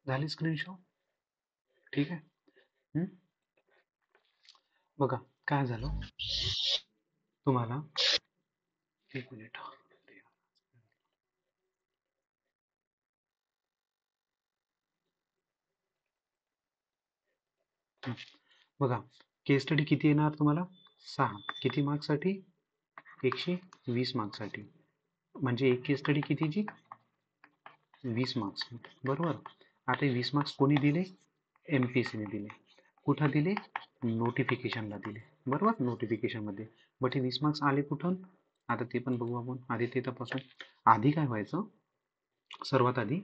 झाली स्क्रीनशॉट? ठीक आहे. बघा काय झालं तुम्हाला. एक मिनिट. बघा केस स्टडी किती येणार तुम्हाला? 6. किती मार्क्ससाठी? 120 मार्क्ससाठी. म्हणजे एक केस स्टडी कितीची? 20 मार्क्स. बरोबर. आता 20 मार्क्स कोणी दिले? MPSC ने दिले. कुठं दिले? नोटिफिकेशनला दिले. बरोबर, नोटिफिकेशनमध्ये. बट हे 20 मार्क्स आले कुठून? आता ते पण बघू आपण. आधी ते तपासू. आधी काय व्हायचं? सर्वात आधी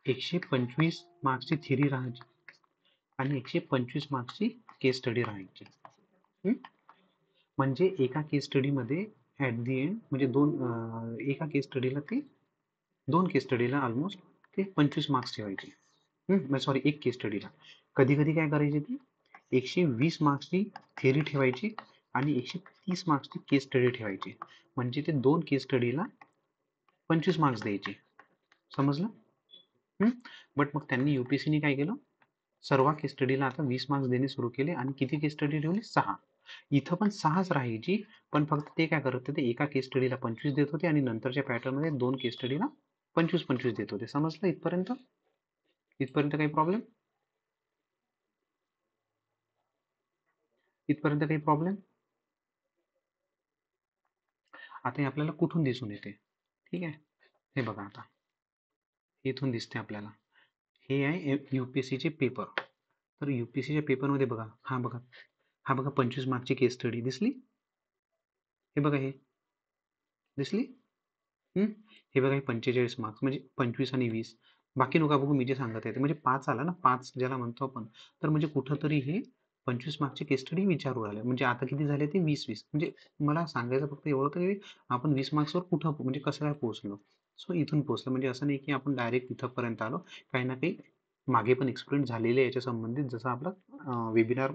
125 मार्क्सची थिअरी राहायची आणि 125 मार्क्सची केस स्टडी राहायची. म्हणजे एका केस स्टडीमध्ये ॲट दी एंड म्हणजे एका केस स्टडीला ते 2 केस स्टडीला ऑलमोस्ट ते 25 मार्क्स ठेवायचे. सॉरी, एक केस स्टडीला. कधी कधी काय करायचे ते 120 मार्क्सची थिअरी ठेवायची आणि 130 मार्क्सची केस स्टडी ठेवायची. म्हणजे ते 2 केस स्टडीला 25 मार्क्स द्यायचे. समजलं? बट मग त्यांनी UPSCने काय केलं? सर्व केस स्टडीला आता 20 मार्क्स देणे सुरू केले आणि किती केस स्टडी ठेवली? 6. इथं पण 6च राहायची, पण फक्त ते काय करत होते, एका केस स्टडीला 25 देत होते आणि नंतरच्या पॅटर्नमध्ये 2 केस स्टडीला 25-25 देत होते. समजलं इथपर्यंत? इथपर्यंत काही प्रॉब्लेम? इथपर्यंत काही प्रॉब्लेम? आता हे आपल्याला कुठून दिसून येते? ठीक आहे, हे बघा आता इथून दिसते आपल्याला. हे आहे UPSCचे पेपर. तर UPSCच्या पेपरमध्ये बघा, हा बघा 25 मार्कची केस स्टडी दिसली. हे बघा, हे दिसली. हे बघा, हे 45 मार्क्स म्हणजे 25 आणि 20. बाकी नका बघू, मी जे सांगत आहे ते म्हणजे 5 आला ना, 5 ज्याला म्हणतो आपण. तर म्हणजे कुठंतरी हे 25 मार्क्सची केस स्टडी विचारू आले. म्हणजे आता किती झाले ते 20-20. म्हणजे मला सांगायचं फक्त एवढं की आपण 20 मार्क्सवर कुठं म्हणजे कसं काय पोहोचलो. सो इथून पोहोचलो म्हणजे असं नाही की आपण डायरेक्ट इथंपर्यंत आलो. काही ना काही मागे पण एक्सपिरियन्स झालेले आहे याच्या संबंधित. जसं आपलं वेबिनार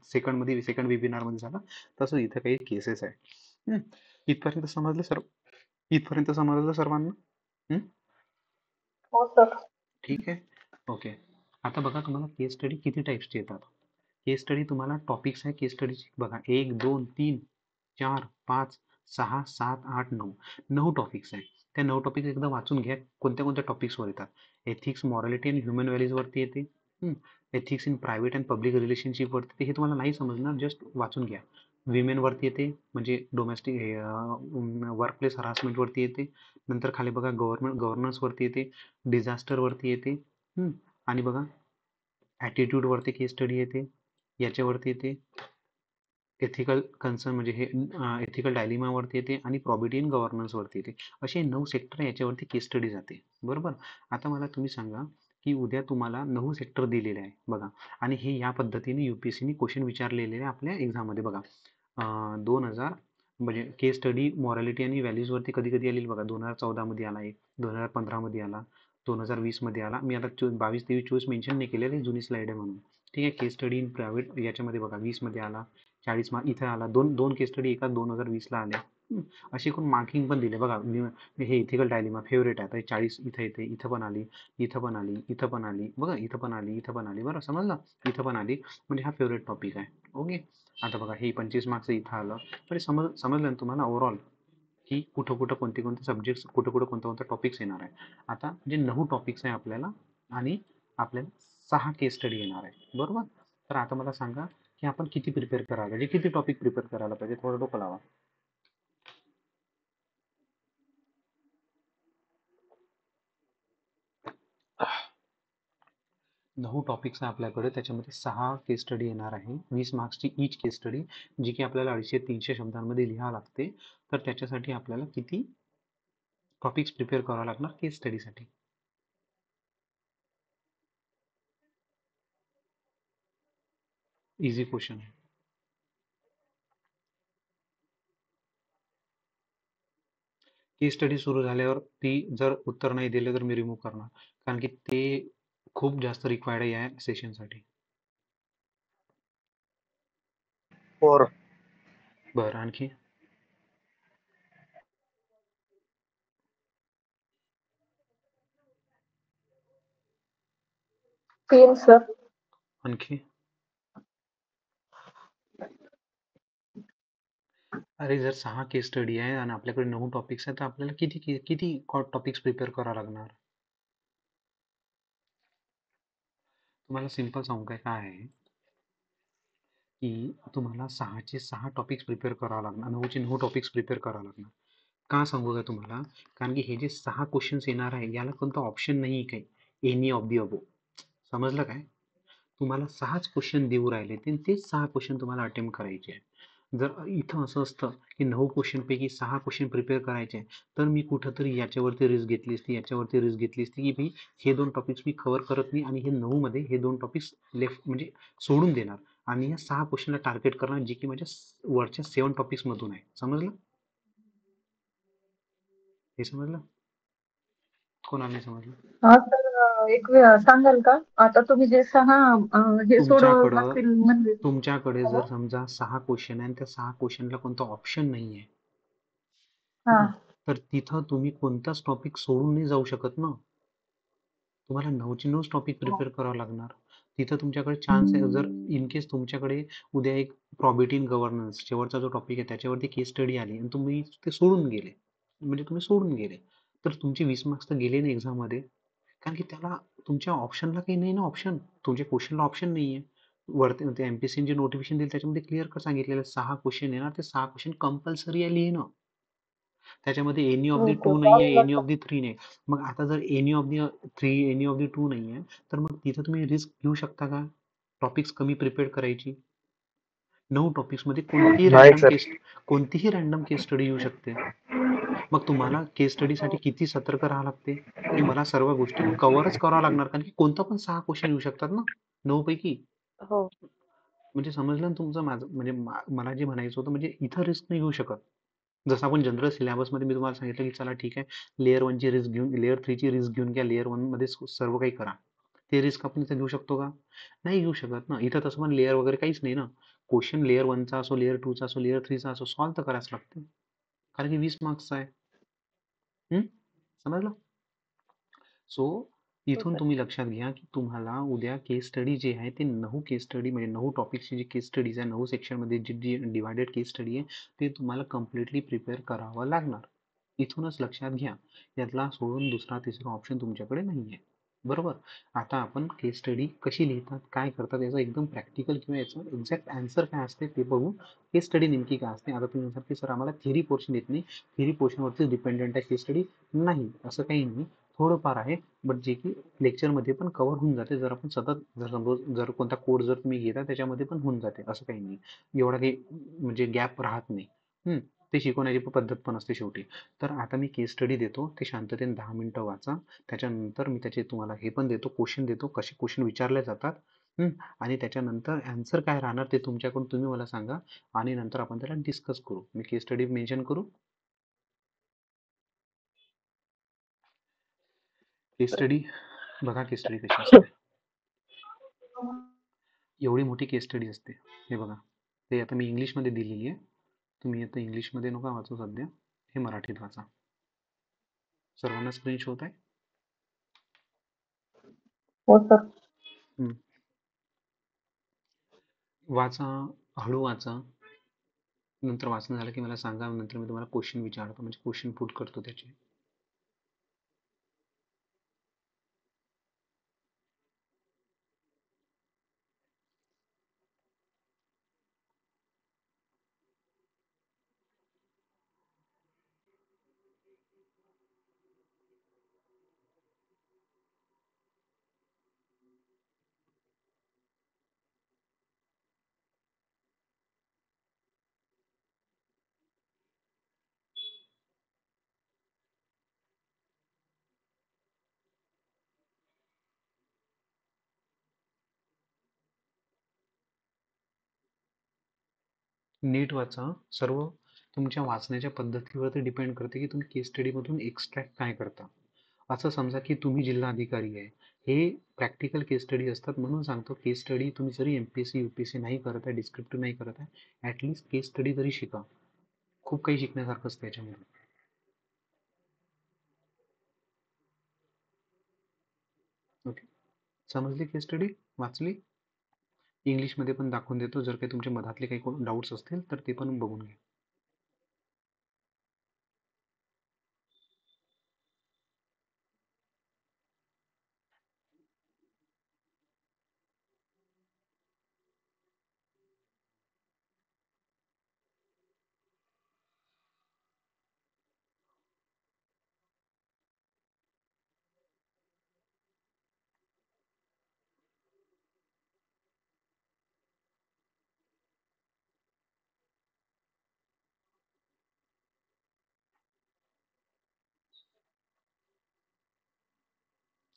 सेकंड वेबिनारमध्ये झालं, तसं इथं काही केसेस आहे. इथपर्यंत समजलं सर? इथपर्यंत समजलं सर्वांना? हो सर. ठीक आहे. ओके. आता बघा तुम्हाला केस स्टडी किती टाईप्सचे येतात. केस स्टडी तुम्हाला टॉपिक्स आहे केस स्टडीचे. बघा 1, 2, 3, 4, 5, 6, 7, 8, 9. 9 टॉपिक्स आहे. त्या 9 टॉपिक्स एकदा वाचून घ्या. कोणत्या कोणत्या टॉपिक्सवर येतात. एथिक्स, मॉरॅलिटी आणि ह्युमन व्हॅल्यूजवरती येते. Ethics in private and public रिलेशनशिपवरती येते. हे तुम्हाला नाही समजणार, जस्ट वाचून घ्या. विमेनवरती येते, म्हणजे डोमेस्टिक वर्कप्लेस हरासमेंटवरती येते. नंतर खाली बघा गव्हर्नन्सवरती येते, डिझास्टरवरती येते. आणि बघा ॲटिट्यूडवरती केस स्टडी येते, याच्यावरती येते एथिकल कन्सर्न म्हणजे हे एथिकल डायलिमावरती येते आणि प्रॉपर्टी इन गव्हर्नन्सवरती येते. असे 9 सेक्टर याच्यावरती केस स्टडी जाते. बरोबर. आता मला तुम्ही सांगा की उद्या तुम्हाला 9 सेक्टर दिलेले आहे बघा, आणि हे या पद्धतीने UPSCने क्वेश्चन विचारलेले आहे आपल्या एक्झाममध्ये. बघा 2000 म्हणजे केस स्टडी मॉरॅलिटी आणि व्हॅल्यूजवरती कधी कधी आलेली बघा. 2014 मध्ये आला एक, 2015 मध्ये आला, 2020 मध्ये आला. मी आता 22, 23, 24 मेन्शन नाही केलेलं, जुनी स्लाइड आहे म्हणून. ठीक आहे. केस स्टडी इन प्रायव्हेट याच्यामध्ये बघा 20 मध्ये आला, 40 मार्क इथं आला. दोन केस स्टडी एका 2020 ला आले. अशी करून मार्किंग पण दिले बघा. हे इथिकल डायलिमा फेवरेट आहे. 40 इथं येते, इथं पण आली, इथं पण आली, इथं पण आली बघा, इथं पण आली, इथं पण आली. बरं समजलं? इथं पण आली, म्हणजे हा फेवरेट टॉपिक आहे. ओके. आता बघा हे 25 मार्क्स इथं आलं. म्हणजे समजलं ना तुम्हाला ओव्हरऑल की कुठं कुठं कोणते कोणते सब्जेक्ट्स, कुठं कुठं कोणता कोणता टॉपिक्स येणार आहे. आता म्हणजे 9 टॉपिक्स आहे आपल्याला आणि आपल्याला 6 केस स्टडी येणार आहे. बरोबर. तर आता मला सांगा की आपण किती प्रिपेअर करायला पाहिजे, किती टॉपिक प्रिपेअर करायला पाहिजे, थोडं डोकं लावा. 9 टॉपिक्स आहे आपल्याकडे, त्याच्यामध्ये 6 केस स्टडी येणार आहे. 20 मार्क्सची ईच केस स्टडी, जी की आपल्याला 250-300 शब्दांमध्ये लिहावं लागते. तर त्याच्यासाठी आपल्याला किती टॉपिक्स प्रिपेअर करावं लागणार केस स्टडीसाठी? इझी क्वेश्चन आहे. केस स्टडी सुरू झाल्यावर ती जर उत्तर नाही दिले तर मी रिमूव्ह करणार, कारण की ते खूप जास्त रिक्वायर्ड आहे या सेशनसाठी. फोर. बरं, आणखी? तीन सर. आणखी? अरे जर 6 केस स्टडी आहे आणि आपल्याकडे 9 टॉपिक्स आहेत तर आपल्याला किती टॉपिक्स प्रिपेअर करावं लागणार? तुम्हाला सिंपल सांगू काय आहे की तुम्हाला 6चे 6 टॉपिक्स प्रिपेअर करावं लागणार, 9चे 9 टॉपिक्स प्रिपेअर करावं लागणार. का सांगू का तुम्हाला? कारण की हे जे 6 क्वेश्चन्स येणार आहे याला कोणतं ऑप्शन नाही काही, एनी ऑफ दी अबो. समजलं काय? तुम्हाला 6च क्वेश्चन देऊ राहिले तेच 6 क्वेश्चन तुम्हाला अटेम्प्ट करायचे आहे. जर इथं असं असतं की 9 क्वेश्चन पैकी 6 क्वेश्चन प्रिपेअर करायचे तर मी कुठंतरी याच्यावरती रिस्क घेतली असती, याच्यावरती रिस्क घेतली असती की भाई हे 2 टॉपिक्स मी कव्हर करत नाही आणि हे 9 मध्ये हे 2 टॉपिक्स लेफ्ट म्हणजे सोडून देणार आणि या 6 क्वेश्चनला टार्गेट करणार जे की माझ्या वरच्या 7 टॉपिक्स मधून आहे. समजलं? हे समजलं? कोणाला नाही समजलं? हा सर, एक वेळ सांगाल का? आता तुम्ही जे 6 हे तुमच्याकडं सोडवतील म्हणजे तुमच्याकडे हो. जर समजा 6 क्वेश्चन आहे आणि त्या 6 क्वेश्चनला कोणतं ऑप्शन नाही आहे, हा. तर तिथं तुम्ही कोणताच टॉपिक सोडून नाही जाऊ शकत ना. तुम्हाला 9चे 9 टॉपिक प्रिपेअर करावं लागणार. तिथं तुमच्याकडे चान्स आहे जर इन केस तुमच्याकडे उद्या एक प्रॉपर्टी इन गव्हर्नन्स शेवटचा जो टॉपिक आहे त्याच्यावरती केस स्टडी आली आणि तुम्ही ते सोडून गेले, म्हणजे तुम्ही सोडून गेले, तर तुमचे 20 मार्क्स तर गेले ना एक्झाममध्ये. कारण की त्याला तुमच्या ऑप्शनला काही नाही ना, ऑप्शन तुमच्या क्वेश्चनला ऑप्शन नाही आहे. वरती ते एमपीएससी जे नोटिफिकेशन दिलं त्याच्यामध्ये क्लिअर कट सांगितलेलं आहे 6 क्वेश्चन येणार, ते 6 क्वेश्चन कंपल्सरी आहे लिहिणं. त्याच्यामध्ये any of the okay, two okay. नाही आहे, आलं एनी ऑफ लक्षात. दी थ्री नाही. मग आता जर any of the three, any of the two नाही आहे, तर मग तिथं तुम्ही रिस्क घेऊ शकता का टॉपिक्स कमी प्रिपेअर करायची? 9 टॉपिक्स मध्ये नाही सर. कोणतीही रॅन्डम केस स्टडी येऊ शकते. मग तुम्हाला केस स्टडीसाठी किती सतर्क राहावं लागते की मला सर्व गोष्टी कव्हरच करावं लागणार, कारण की कोणता पण 6 क्वेश्चन येऊ शकतात ना 9 पैकी. हो. म्हणजे समजलं ना तुमचं माझं म्हणजे मला जे म्हणायचं होतं, म्हणजे इथं रिस्क नाही घेऊ शकत. जसं आपण जनरल सिलेबसमध्ये मी तुम्हाला सांगितलं की चला ठीक आहे, लेयर वनची रिस्क घेऊन लेयर थ्रीची रिस्क घेऊन घ्या, लेयर वन मध्ये सर्व काही करा. ते रिस्क आपण इथं घेऊ शकतो का? नाही घेऊ शकत ना. इथं तसं पण लेयर वगैरे काहीच नाही ना. क्वेश्चन लेयर वनचा असो, लेयर टूचा असो, लेयर थ्रीचा असो, सॉल्व्ह तर करायच लागते, कारण की 20 मार्क्सचा आहे. समजलं? सो हो इथून सर. तुम्ही लक्षात घ्या की तुम्हाला उद्या केस स्टडी जे आहे ते 9 केस स्टडी म्हणजे 9 टॉपिक्सची जी केस स्टडीज आहे, 9 सेक्शनमध्ये जी डिवायडेड केस स्टडी आहे ते तुम्हाला कम्प्लिटली प्रिपेअर करावं लागणार. इथूनच लक्षात घ्या, यातला सोडून दुसरा तिसरा ऑप्शन तुमच्याकडे नाही आहे. बरोबर? आता आपण केस स्टडी कशी लिहितात, काय करतात, याचं एकदम प्रॅक्टिकल किंवा याचं एक्झॅक्ट आन्सर काय असते ते बघू. केस स्टडी नेमकी काय असते. आता तुम्ही म्हणता की सर आम्हाला थिअरी पोर्शन येत नाही, थिअरी पोर्शनवरती डिपेंडंट आहे केस स्टडी. नाही, असं काही नाही, थोडंफार आहे, बट जे की लेक्चरमध्ये पण कव्हर होऊन जाते जर आपण सतत जर सपोज जर कोणता कोड जर तुम्ही घेता त्याच्यामध्ये पण होऊन जाते, असं काही नाही. एवढा काही म्हणजे गॅप राहत नाही. ते शिकवण्याची पद्धत पण असते शेवटी. तर आता मी केस स्टडी देतो, ते शांततेने 10 मिनिटं वाचा. त्याच्यानंतर मी त्याचे तुम्हाला हे पण देतो, क्वेश्चन देतो, कसे क्वेश्चन विचारले जातात. आणि त्याच्यानंतर आन्सर काय राहणार ते तुमच्याकडून तुम्ही मला सांगा आणि नंतर आपण त्याला डिस्कस करू. मी केस स्टडी मेन्शन करू. केस स्टडी बघा, केस स्टडी कशी असते. एवढी मोठी केस स्टडी असते. हे बघा, ते आता मी इंग्लिशमध्ये दिलेली आहे. तुम्ही आता इंग्लिशमध्ये नका वाचू सध्या, हे मराठीत वाचा. सर्वांना स्क्रीन शॉट आहे? हो सर. हम्म. वाचा, हळू वाचा. नंतर वाचन झालं की मला सांगा, नंतर मी तुम्हाला क्वेश्चन विचारतो, म्हणजे क्वेश्चन पुट करतो त्याचे. नीट वाचा. सर्व तुमच्या वाचण्याच्या पद्धतीवरती डिपेंड करते की तुम्ही केस स्टडीमधून एक्स्ट्रॅक्ट काय करता. असं समजा की तुम्ही जिल्हाधिकारी आहे. हे प्रॅक्टिकल केस स्टडी असतात, म्हणून सांगतो केस स्टडी तुम्ही जरी एमपीएससी यूपीएससी नाही करत आहे, डिस्क्रिप्टिव्ह नाही करत आहे, ऍटलीस्ट केस स्टडी तरी शिका. खूप काही शिकण्यासारखं असतं याच्यामध्ये. ओके, समजली केस स्टडी? वाचली? इंग्लिशमध्ये पण दाखवून देतो, जर काही तुमच्या मधातले काही डाऊट्स असतील तर ते पण बघून घ्या.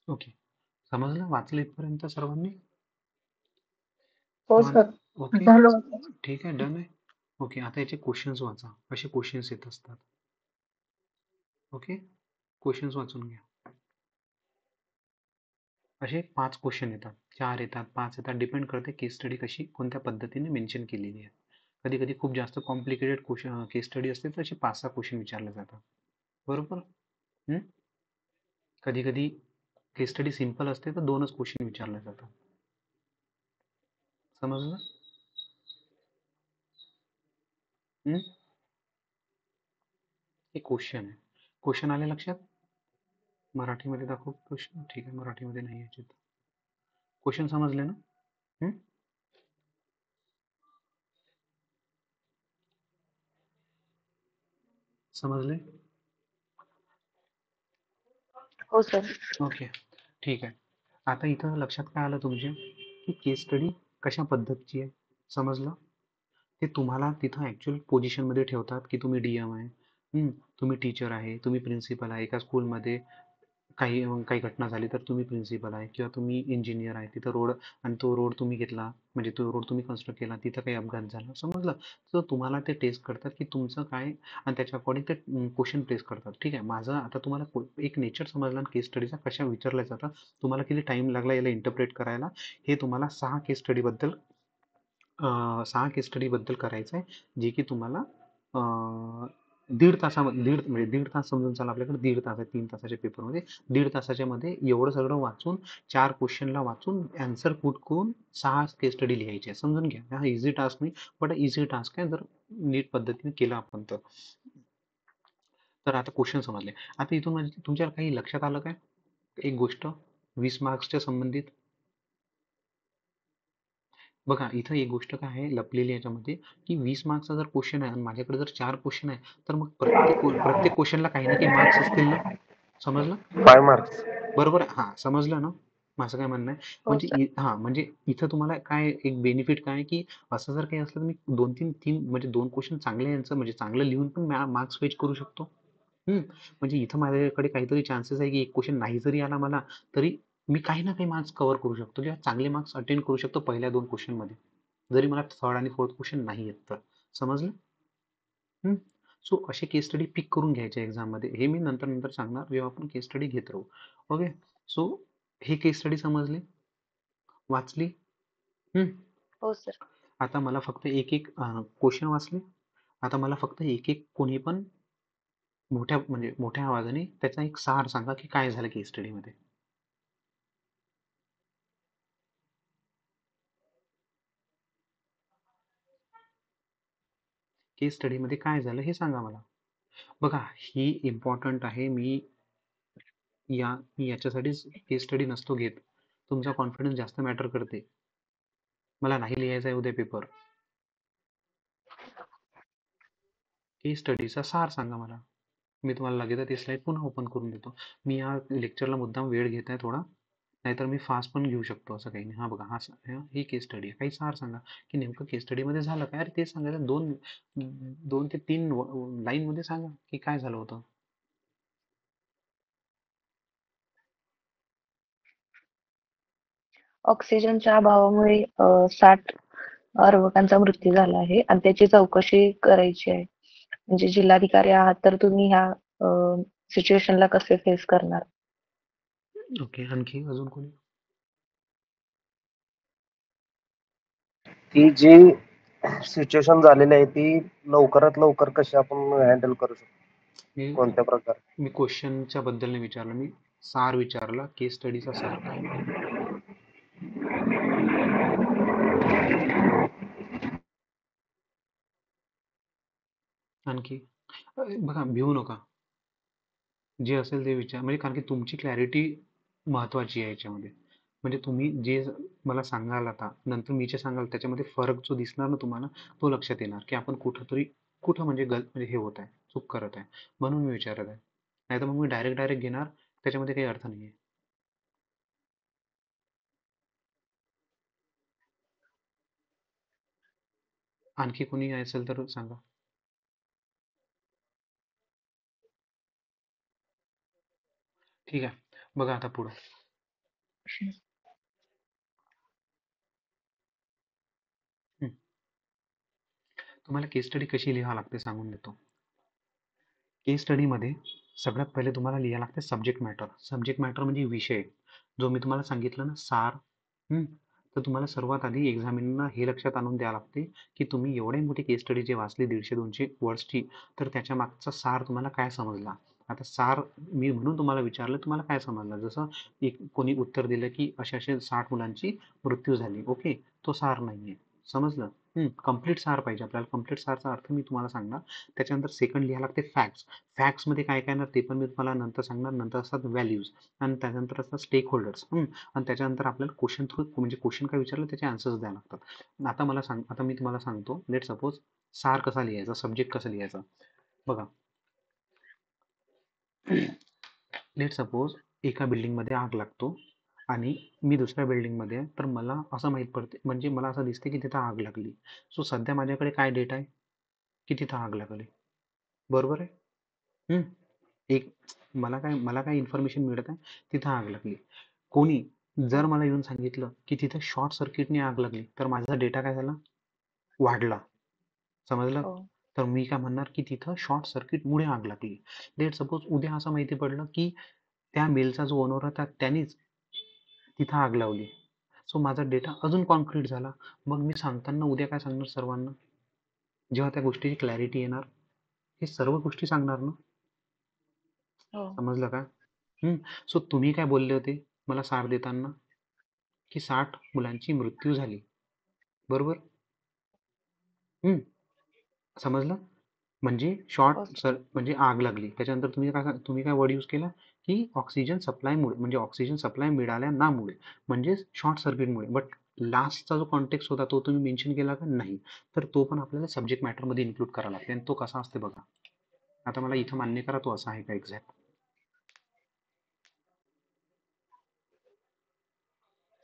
ओके, समजलं? वाचलं इथपर्यंत सर्वांनी? हो सर्वांना? सर, ओके, झालं. ठीक आहे, डन आहे. ओके, आता याचे क्वेश्चन्स वाचा. असे क्वेश्चन्स येत असतात. ओके, क्वेश्चन्स वाचून घ्या. असे 5 क्वेश्चन येतात, 4 येतात, 5 येतात, डिपेंड करते केस स्टडी कशी कोणत्या पद्धतीने मेन्शन केलेली आहे. कधी कधी खूप जास्त कॉम्प्लिकेटेड क्वेश्चन केस स्टडी असते तर असे 5-6 क्वेश्चन विचारले जातात. बरोबर. कधी कधी केस स्टडी सिंपल असते तर 2च क्वेश्चन विचारले जातात. समजलं? हे क्वेश्चन आहे. क्वेश्चन आले लक्षात? मराठीमध्ये दाखवू क्वेश्चन? ठीक आहे, मराठीमध्ये नाही याचे. क्वेश्चन समजले ना? समजले? हो सर. ओके, ठीक आहे. आता इथं लक्षात काय आलं तुमच्या की केस स्टडी कशा पद्धतीची आहे? समजलं? ते तुम्हाला तिथं ऍक्च्युअल पोझिशनमध्ये ठेवतात की तुम्ही डीएम आहे, तुम्ही टीचर आहे, तुम्ही प्रिन्सिपल आहे एका स्कूलमध्ये, काही काही घटना झाली तर तुम्ही प्रिन्सिपल आहे, किंवा तुम्ही इंजिनियर आहे, तिथं रोड आणि तो रोड तुम्ही घेतला, म्हणजे तो रोड तुम्ही कन्स्ट्रक्ट केला, तिथं काही अपघात झाला, समजलं? तर तुम्हाला ते टेस्ट करतात की तुमचं काय, आणि त्याच्या अकॉर्डिंग ते क्वेश्चन टेस्ट करतात. ठीक आहे, माझं आता तुम्हाला एक नेचर समजला केस स्टडीचा कशा विचारल्या जातात. तुम्हाला किती टाइम लागला याला इंटरप्रेट करायला, हे तुम्हाला 6 केस स्टडीबद्दल 6 केस स्टडीबद्दल करायचं आहे, जे की तुम्हाला दीड तासामध्ये, दीड तास समजून चाला, आपल्याकडे 1.5 तास आहे 3 तासाच्या पेपरमध्ये. 1.5 तासाच्या मध्ये एवढं सगळं वाचून, 4 क्वेश्चनला वाचून आन्सर पुट करून 6 केस स्टडी लिहायचे आहे. समजून घ्या, हा इझी टास्क नाही, बट इझी टास्क आहे जर नीट पद्धतीने केलं आपण तर. तर आता क्वेश्चन समजले. आता इथून म्हणजे तुमच्या काही लक्षात आलं काय? एक गोष्ट 20 मार्क्सच्या संबंधित. बघा इथं एक गोष्ट काय आहे लपलेली याच्यामध्ये, की 20 मार्क्सचा जर क्वेश्चन आहे आणि माझ्याकडे जर 4 क्वेश्चन आहे, तर मग प्रत्येक क्वेश्चनला काही ना काही मार्क्स असतील ना? समजलं? 5 मार्क्स. बरोबर आहे. हा, समजलं ना माझं काय म्हणणं आहे? हो म्हणजे सर. हा, म्हणजे इथं तुम्हाला काय एक बेनिफिट काय आहे, की असं जर काही असलं तर मी 2-3 म्हणजे 2 क्वेश्चन चांगले यांचं म्हणजे चांगलं लिहून पण मार्क्स फेच करू शकतो. म्हणजे इथं माझ्याकडे काहीतरी चान्सेस आहे की एक क्वेश्चन नाही जरी आला मला, तरी मी काही ना काही मार्क्स कव्हर करू शकतो किंवा चांगले मार्क्स अटेंड करू शकतो पहिल्या 2 क्वेश्चन मध्ये, जरी मला थर्ड आणि फोर्थ क्वेश्चन नाही येत तर. समजलं? सो असे केस स्टडी पिक करून घ्यायचे एक्झाम मध्ये, हे मी नंतर नंतर सांगणार जेव्हा आपण केस स्टडी घेत राहू. ओके, सो हे केस स्टडी समजली, वाचली. हो सर. आता मला फक्त एक एक क्वेश्चन वाचले. आता मला फक्त एक एक कोणी पण मोठ्या म्हणजे मोठ्या आवाजाने त्याचा एक सार सांगा की काय झालं केस स्टडी मध्ये. केस स्टडी मध्ये काय झालं हे सांगा मला. बघा ही इम्पॉर्टंट आहे. मी याच्यासाठीच केस स्टडी नसतो घेत. तुमचा कॉन्फिडन्स जास्त मॅटर करते. मला नाही लिहायचा आहे उद्या पेपर, केस स्टडीचा सार सांगा मला. मी तुम्हाला लगेच ती स्लाईड पुन्हा ओपन करून देतो. मी या लेक्चरला मुद्दाम वेळ घेत आहे थोडा, नाहीतर मी फास्ट पण घेऊ शकतो, असं काही नाही. हा बघा, ही केस स्टडी आहे, काही सार सांगा की नेमकं केस स्टडी मध्ये झालं काय. अरे ते सांगायचं 2 ते 3 लाईन मध्ये सांगा की काय झालं होतं. ऑक्सिजनच्या अभावामुळे 60 अर्भकांचा मृत्यू झाला आहे आणि त्याची चौकशी करायची आहे. म्हणजे जिल्हाधिकारी आहात तर तुम्ही ह्या सिच्युएशनला कसे फेस करणार? ओके. आणखी अजून कोणी? ती जी सिच्युएशन झालेली आहे ती लवकरात लवकर कशी आपण हँडल करू शकतो, मी कोणत्या प्रकारे? मी क्वेश्चनच्या बद्दल नाही विचारलं, मी सार विचारला. केस स्टडीचा सार काय? आणखी बघा, भिवू नका. जे असेल ते विचार, म्हणजे कारण की तुमची क्लॅरिटी महत्वाची आहे याच्यामध्ये. म्हणजे तुम्ही जे मला सांगाल आता नंतर मी जे सांगाल त्याच्यामध्ये फरक जो दिसणार ना तुम्हाला, तो लक्षात येणार की आपण कुठं म्हणजे म्हणजे हे होत आहे, चूक करत आहे. म्हणून मी विचारत आहे. नाहीतर मग मी डायरेक्ट डायरेक्ट घेणार, त्याच्यामध्ये काही अर्थ नाहीये. आणखी कोणी असेल तर सांगा. ठीक आहे, बघा आता पुढं. हं. तुम्हाला केस स्टडी कशी लिहावी लागते सांगून देतो. केस स्टडीमध्ये सगळ्यात पहिले तुम्हाला लिहायला लागते सब्जेक्ट मॅटर. सब्जेक्ट मॅटर म्हणजे विषय, जो मी तुम्हाला सांगितलं ना, सार. हं. तर तुम्हाला सर्वात आधी एक्झामिनरना हे लक्षात आणून द्यावं लागते की तुम्ही एवढी मोठी केस स्टडी जे वाचली 150-200 वर्ड्सची, तर त्याच्या मागचा सार तुम्हाला काय समजला. आता सार मी म्हणून तुम्हाला विचारलं, तुम्हाला काय समजलं. जसं एक कोणी उत्तर दिलं की अशा अशा 60 मुलांची मृत्यू झाली. ओके, तो सार नाहीये. समजलं? कंप्लीट सार पाहिजे आपल्याला. कंप्लीट सारचा अर्थ मी तुम्हाला सांगणार. त्याच्यानंतर सेकंड लिहायला लागते फॅक्ट्स. फॅक्ट्समध्ये काय काय येणार ते पण मी तुम्हाला नंतर सांगणार. नंतर असतात व्हॅल्यूज, आणि त्यानंतर असतात स्टेक होल्डर्स. आणि त्याच्यानंतर आपल्याला क्वेश्चन थ्रू, म्हणजे क्वेश्चन काय विचारलं त्याचे आन्सर्स द्यावे लागतात. आता मी तुम्हाला सांगतो. लेट सपोज सार कसा लिहायचा, सब्जेक्ट कसं लिहायचा. बघा, लेट सपोज एका बिल्डिंगमध्ये आग लागतो आणि मी दुसऱ्या बिल्डिंगमध्ये आहे, तर मला असं माहीत पडते, म्हणजे मला असं दिसते की तिथं आग लागली. सो सध्या माझ्याकडे काय डेटा आहे की तिथं आग लागली. बरोबर आहे. हं. एक मला काय इन्फॉर्मेशन मिळत आहे, तिथं आग लागली. कोणी हो जर मला येऊन सांगितलं की तिथं शॉर्ट सर्किटने आग लागली, तर माझा डेटा काय झाला, वाढला. समजलं? हो तर मी काय म्हणणार की तिथं शॉर्ट सर्किटमुळे आग लागली. लेट सपोज उद्या असं माहिती पडलं की त्या मेलचा जो ओनर होता त्यानेच तिथं आग लावली. सो माझा डेटा अजून कॉन्क्रीट झाला. मग मी सांगताना उद्या काय सांगणार सर्वांना, जेव्हा त्या गोष्टीची क्लॅरिटी येणार, हे सर्व गोष्टी सांगणार ना. हो समजलं का? सो तुम्ही काय बोलले होते मला सार देताना, की 60 मुलांची मृत्यू झाली. बरोबर? हं. समजलं? म्हणजे हो शॉर्ट सर म्हणजे आग लागली. त्याच्यानंतर तुम्ही काय वर्ड यूज केला, की ऑक्सिजन सप्लायमुळे, म्हणजे ऑक्सिजन सप्लाय मिळाल्यानामुळे, म्हणजे शॉर्ट सर्किटमुळे. बट लास्टचा जो कॉन्टेक्स्ट होता तो तुम्ही मेन्शन केला का? नाही. तर तो पण आपल्याला सब्जेक्ट मॅटरमध्ये इन्क्लूड करावा लागते, आणि तो कसा असते बघा. आता मला इथं मान्य करा, तो असा आहे का एक्झॅक्ट.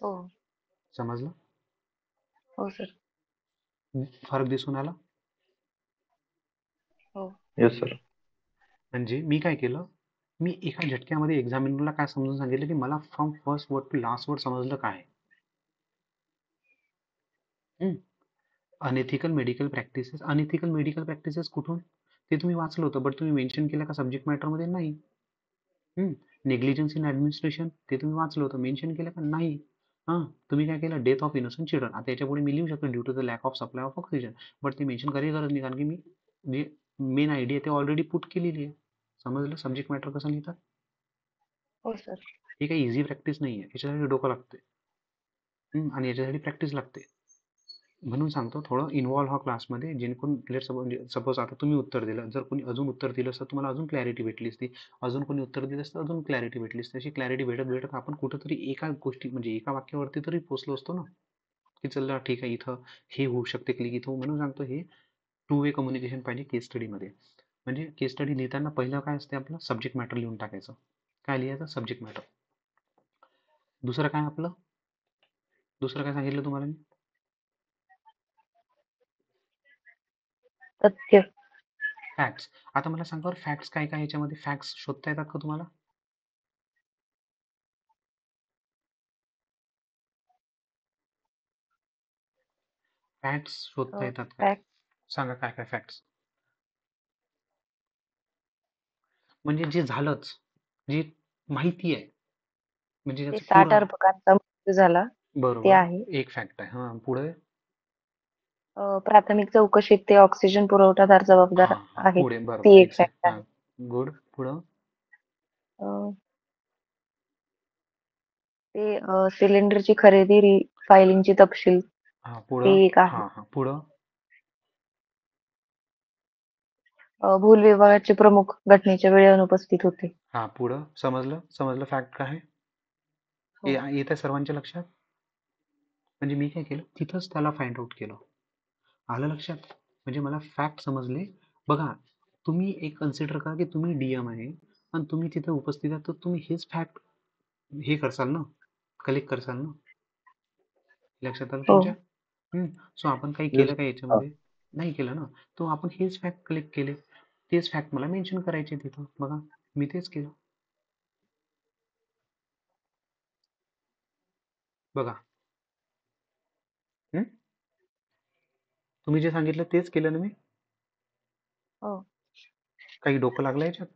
हो समजलं? हो सर. फरक दिसून आला? हो येस सर. म्हणजे मी काय केलं, मी एका झटक्यामध्ये एक्झामिनरला काय समजून सांगितलं की मला from first word to last word समजलं काय. Unethical medical practices. Unethical medical practices कुठून, ते तुम्ही वाचलं होतं, बट तुम्ही मेन्शन केलं का सब्जेक्ट मॅटरमध्ये? नाही. नेग्लिजन्स इन ऍडमिनिस्ट्रेशन, ते तुम्ही वाचलं होतं, मेन्शन केलं का? नाही. हां. तुम्ही काय केलं, डेथ ऑफ इनोसंट चिल्ड्रन. आता याच्यापुढे मी लिहू शकतो due to the lack of supply of oxygen, but ते मेन्शन करायची गरज नाही, कारण की मी जे मेन आयडिया ते ऑलरेडी पुट केलेली आहे. समजलं सब्जेक्ट मॅटर कसं लिहितात. हो सर. ही काही इझी प्रॅक्टिस नाही आहे, याच्यासाठी डोकं लागते. आणि याच्यासाठी प्रॅक्टिस लागते. म्हणून सांगतो थोडं इन्व्हॉल्व व्हा क्लासमध्ये, जेणेकरून लेट सपोज आता तुम्ही उत्तर दिलं, जर कोणी अजून उत्तर दिलं असतं तुम्हाला अजून क्लॅरिटी भेटली असती. अजून कोणी उत्तर दिलं असतं अजून क्लॅरिटी भेटली असती. अशी क्लॅरिटी भेटत भेटत आपण कुठंतरी एका गोष्टी, म्हणजे एका वाक्यावरती तरी पोहोचलो असतो ना, की चला ठीक आहे, इथं हे होऊ शकते क्लिक इथं. म्हणून सांगतो हे टू वे कम्युनिकेशन पाहिजे केस स्टडीमध्ये. म्हणजे केस स्टडी लिहिताना पहिलं काय असते आपलं, सब्जेक्ट मॅटर लिहून टाकायचं. काय लिहायचं, सब्जेक्ट मॅटर. दुसरं काय आपलं, दुसरं काय सांगितलं तुम्हाला मी? सत्य. फॅक्ट्स. आता मला सांगा बरं, फॅक्ट्स काय काय ह्याच्यामध्ये, फॅक्ट्स शोधता येतात का तुम्हाला? फॅक्ट्स शोधता येतात का? फॅक्ट. सांगा काय काय फॅक्ट्स. म्हणजे जे झालंच, जी माहिती आहे, म्हणजे ते त्याचं 60 पूर्ण अर्भकांचा मृत्यू झाला ते बरोबर आहे. एक फॅक्ट आहे. हा पुढे प्राथमिक चौकशीत ते ऑक्सिजन पुरवठादार जबाबदार हा हा आहेत. पुढे ती बरोबर एक फॅक्ट एक्झॅक्ट हा आहे. गुड पुढं अ, ते सिलेंडरची खरेदी फायलिंगची तपशील हा ते पुढं एक आहे. हा हा पुढं भूल विभागाचे प्रमुख घटनेच्या वेळी अनुपस्थित होते. हा पुढं समजलं समजलं फॅक्ट काय आहे हो. येत आहे सर्वांच्या लक्षात म्हणजे मी काय केलं तिथंच त्याला फाइंड आउट केलं आलं लक्षात म्हणजे मला फॅक्ट समजले बघा तुम्ही एक कन्सिडर करा की तुम्ही डीएम आहे आणि तुम्ही तिथे उपस्थित आहात तर तुम्ही हेच फॅक्ट हे करसाल ना कलेक्ट करसाल ना लक्षात आलं हो. तुमच्या सो आपण काही येस. केलं का याच्यामध्ये नाही केलं ना तो आपण हेच फॅक्ट कलेक्ट केले तेच फॅक्ट मला मेन्शन करायचे तिथं बघा मी तेच केलं बघा हम्म? तुम्ही जे सांगितलं तेच केलं ना मी हो. काही डोकं लागलं याच्यात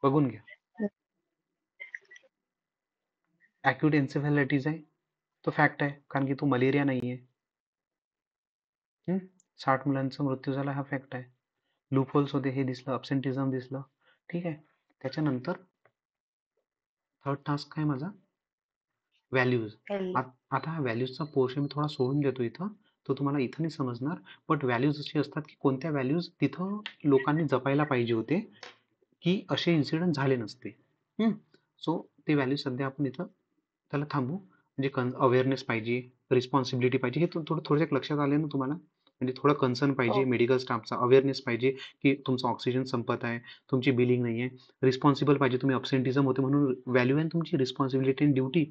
बघून घ्या ॲक्यूट एन्सेफॅलायटिस आहे तो फॅक्ट आहे कारण की तो मलेरिया नाही आहे 60 मुलांचा मृत्यू झाला हा फॅक्ट आहे लूप होल्स होते हे दिसलं अब्सेंटिझम दिसलं ठीक आहे त्याच्यानंतर थर्ड टास्क आहे माझा व्हॅल्यूज Value. आता हा व्हॅल्यूजचा पोर्शन मी थोडा सोडून देतो इथं तो तुम्हाला इथं नाही समजणार बट व्हॅल्यूज असे असतात की कोणत्या व्हॅल्यूज तिथं लोकांनी जपायला पाहिजे होते की असे इन्सिडेंट झाले नसते सो ते व्हॅल्यू सध्या आपण इथं त्याला थांबू म्हणजे अवेअरनेस पाहिजे रिस्पॉन्सिबिलिटी पाहिजे हे थोडं लक्षात आले ना तुम्हाला म्हणजे थोडं कन्सर्न पाहिजे हो. मेडिकल स्टाफचा अवेअरनेस पाहिजे की तुमचा ऑक्सिजन संपत आहे तुमची बिलिंग नाही आहे रिस्पॉन्सिबल पाहिजे तुम्ही अब्सेंटिझम होते म्हणून व्हॅल्यू आहे तुमची रिस्पॉन्सिबिलिटी अँड ड्युटी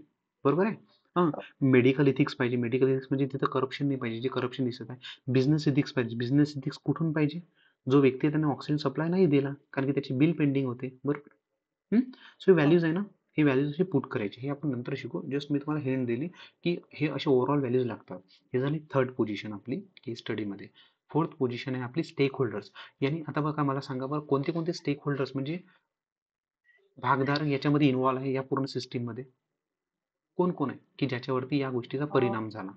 बरोबर आहे हां हो. मेडिकल इथिक्स पाहिजे मेडिकल इथिक्स म्हणजे तिथं करप्शन नाही पाहिजे जे करप्शन दिसत आहे बिझनेस इथिक्स पाहिजे बिझनेस इथिक्स कुठून पाहिजे जो व्यक्ती त्याने ऑक्सिजन सप्लाय नाही दिला कारण की त्याची बिल पेंडिंग होते बरोबर सो हो. व्हॅल्यूज आहे ना हे व्हॅल्यूज असे पुट करायचे हे आपण नंतर शिकू जस्ट मी तुम्हाला हिंट दिली की हे असे ओव्हरऑल व्हॅल्यूज लागतात हे झाली थर्ड पोझिशन आपली केस स्टडीमध्ये फोर्थ पोझिशन आहे आपली स्टेक होल्डर्स यांनी आता बघा मला सांगा बरं कोणते कोणते स्टेक होल्डर्स म्हणजे भागधारक याच्यामध्ये इन्व्हॉल्व आहे या पूर्ण सिस्टीममध्ये कोण कोण आहे की ज्याच्यावरती या गोष्टीचा परिणाम झाला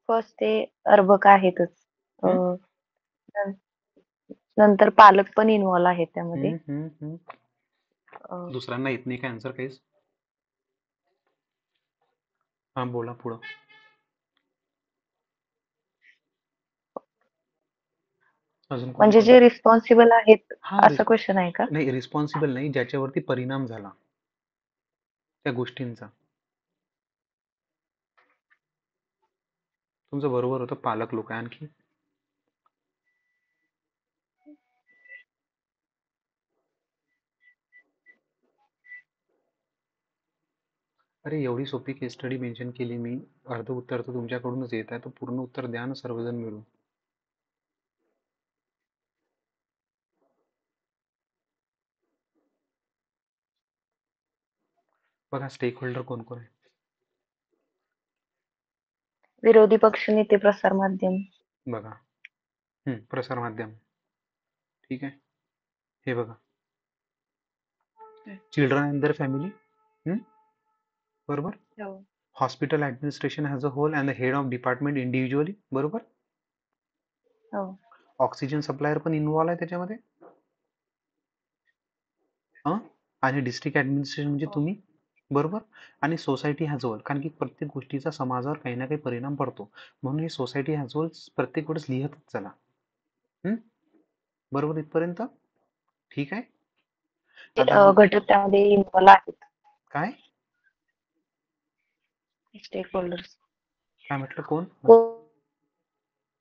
फर्स्ट ते अर्भक आहेतच. अ, हम्म? नं- नंतर पालक पण इन्व्हॉल्व आहेत त्यामध्ये. हम्म, हम्म, हम्म. अ, दुसऱ्यांना येत नाही का आन्सर काहीच हा बोला पुढं अजून कोणी म्हणजे कोणी जे रिस्पॉन्सिबल आहेत हा असं क्वेश्चन आहे का? नाही रिस्पॉन्सिबल नाही ज्याच्यावरती परिणाम झाला त्या गोष्टींचा तुमचं बरोबर होतं पालक लोक आहे आणखी अरे एवढी सोपी केस स्टडी मेन्शन केली मी अर्ध उत्तर तर तुमच्याकडूनच येत आहे तर पूर्ण उत्तर द्या ना सर्वजण मिळून बघा स्टेक होल्डर कोण कोण आहे विरोधी पक्ष नेते प्रसार माध्यम. बघा प्रसार माध्यम ठीक आहे हे बघा चिल्ड्रन अँड देअर फॅमिली बरोबर हो. Hospital administration as a whole and the head of department individually बरोबर हो. ऑक्सिजन सप्लायर पण इन्व्हॉल्व आहे त्याच्यामध्ये आणि डिस्ट्रिक्ट ॲडमिनिस्ट्रेशन म्हणजे हो. तुम्ही बरोबर आणि सोसायटी ह्याज होल कारण की प्रत्येक गोष्टीचा समाजावर काही ना काही परिणाम पडतो म्हणून ही सोसायटी ह्याज होल प्रत्येक वेळेस लिहतच चला बरोबर इथपर्यंत ठीक आहे ते, आता बघ घटक त्यामध्ये इन्व्हॉल्व आहेत. काय स्टेक होल्डर्स. काय म्हटलं कोण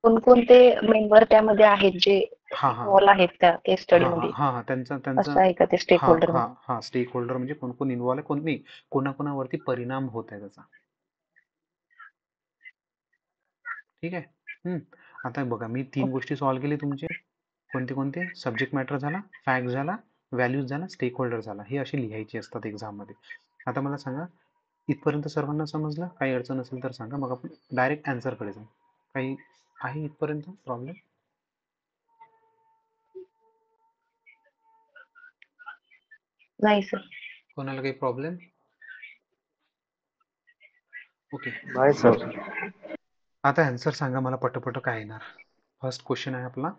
कोणकोणते मेंबर त्यामध्ये आहेत जे हा हा इन्व्हॉल्व आहेत त्या केस स्टडी हा हा मध्ये हा हा त्यांचा त्यांचा असं आहे का ते स्टेक हा होल्डर हा मध्ये? हा स्टेक होल्डर म्हणजे कोण कोण इन्व्हॉल्व आहे कोण नाही कोणाकोणावरती परिणाम होत आहे त्याचा ठीक आहे आता बघा मी 3 ओके. गोष्टी सॉल्व्ह केले तुमचे कोणते कोणते सब्जेक्ट मॅटर झाला फॅक्ट झाला व्हॅल्यूज झाला स्टेक होल्डर झाला हे असे लिहायचे असतात एक्झाममध्ये आता मला सांगा इथपर्यंत सर्वांना समजलं काही अडचण असेल तर सांगा मग आपण डायरेक्ट आन्सरकडे जाऊ काही आहे इथपर्यंत प्रॉब्लेम नाही सर. कोणाला काही प्रॉब्लेम? ओके. नाही सर. आता आन्सर सांगा मला पटपट काय येणार. फर्स्ट क्वेश्चन आहे आपला.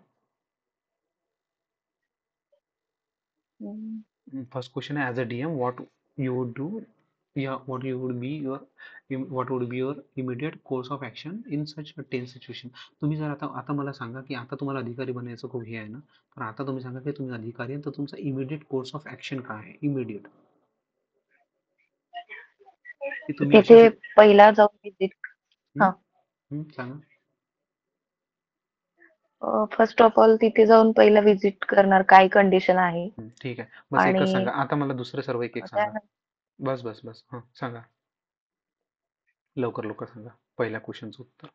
फर्स्ट क्वेश्चन आहे as a DM what you would do या what you would be your immediate course of action in such a tense situation. तुम्ही जर आता आता मला सांगा की आता तुम्हाला अधिकारी बनायचं खूप हे आहे ना, तर आता तुम्ही सांगा की तुम्ही अधिकारी आहे, तर तुमचा इमिडिएट कोर्स ऑफ ॲक्शन काय आहे? इमिडिएट की तुम्ही अशा तिथे पहिला जाऊन विजिट. हा. सांगा. फर्स्ट ऑफ ऑल तिथे जाऊन पहिला विजिट करणार, काय कंडिशन आहे. ठीक आहे, बस एकच सांगा. आणि आता मला दुसरे सर्व एक एक सांगा. त्यानंतर बस बस बस हां सांगा, लवकर लवकर सांगा पहिल्या क्वेश्चनचं उत्तर.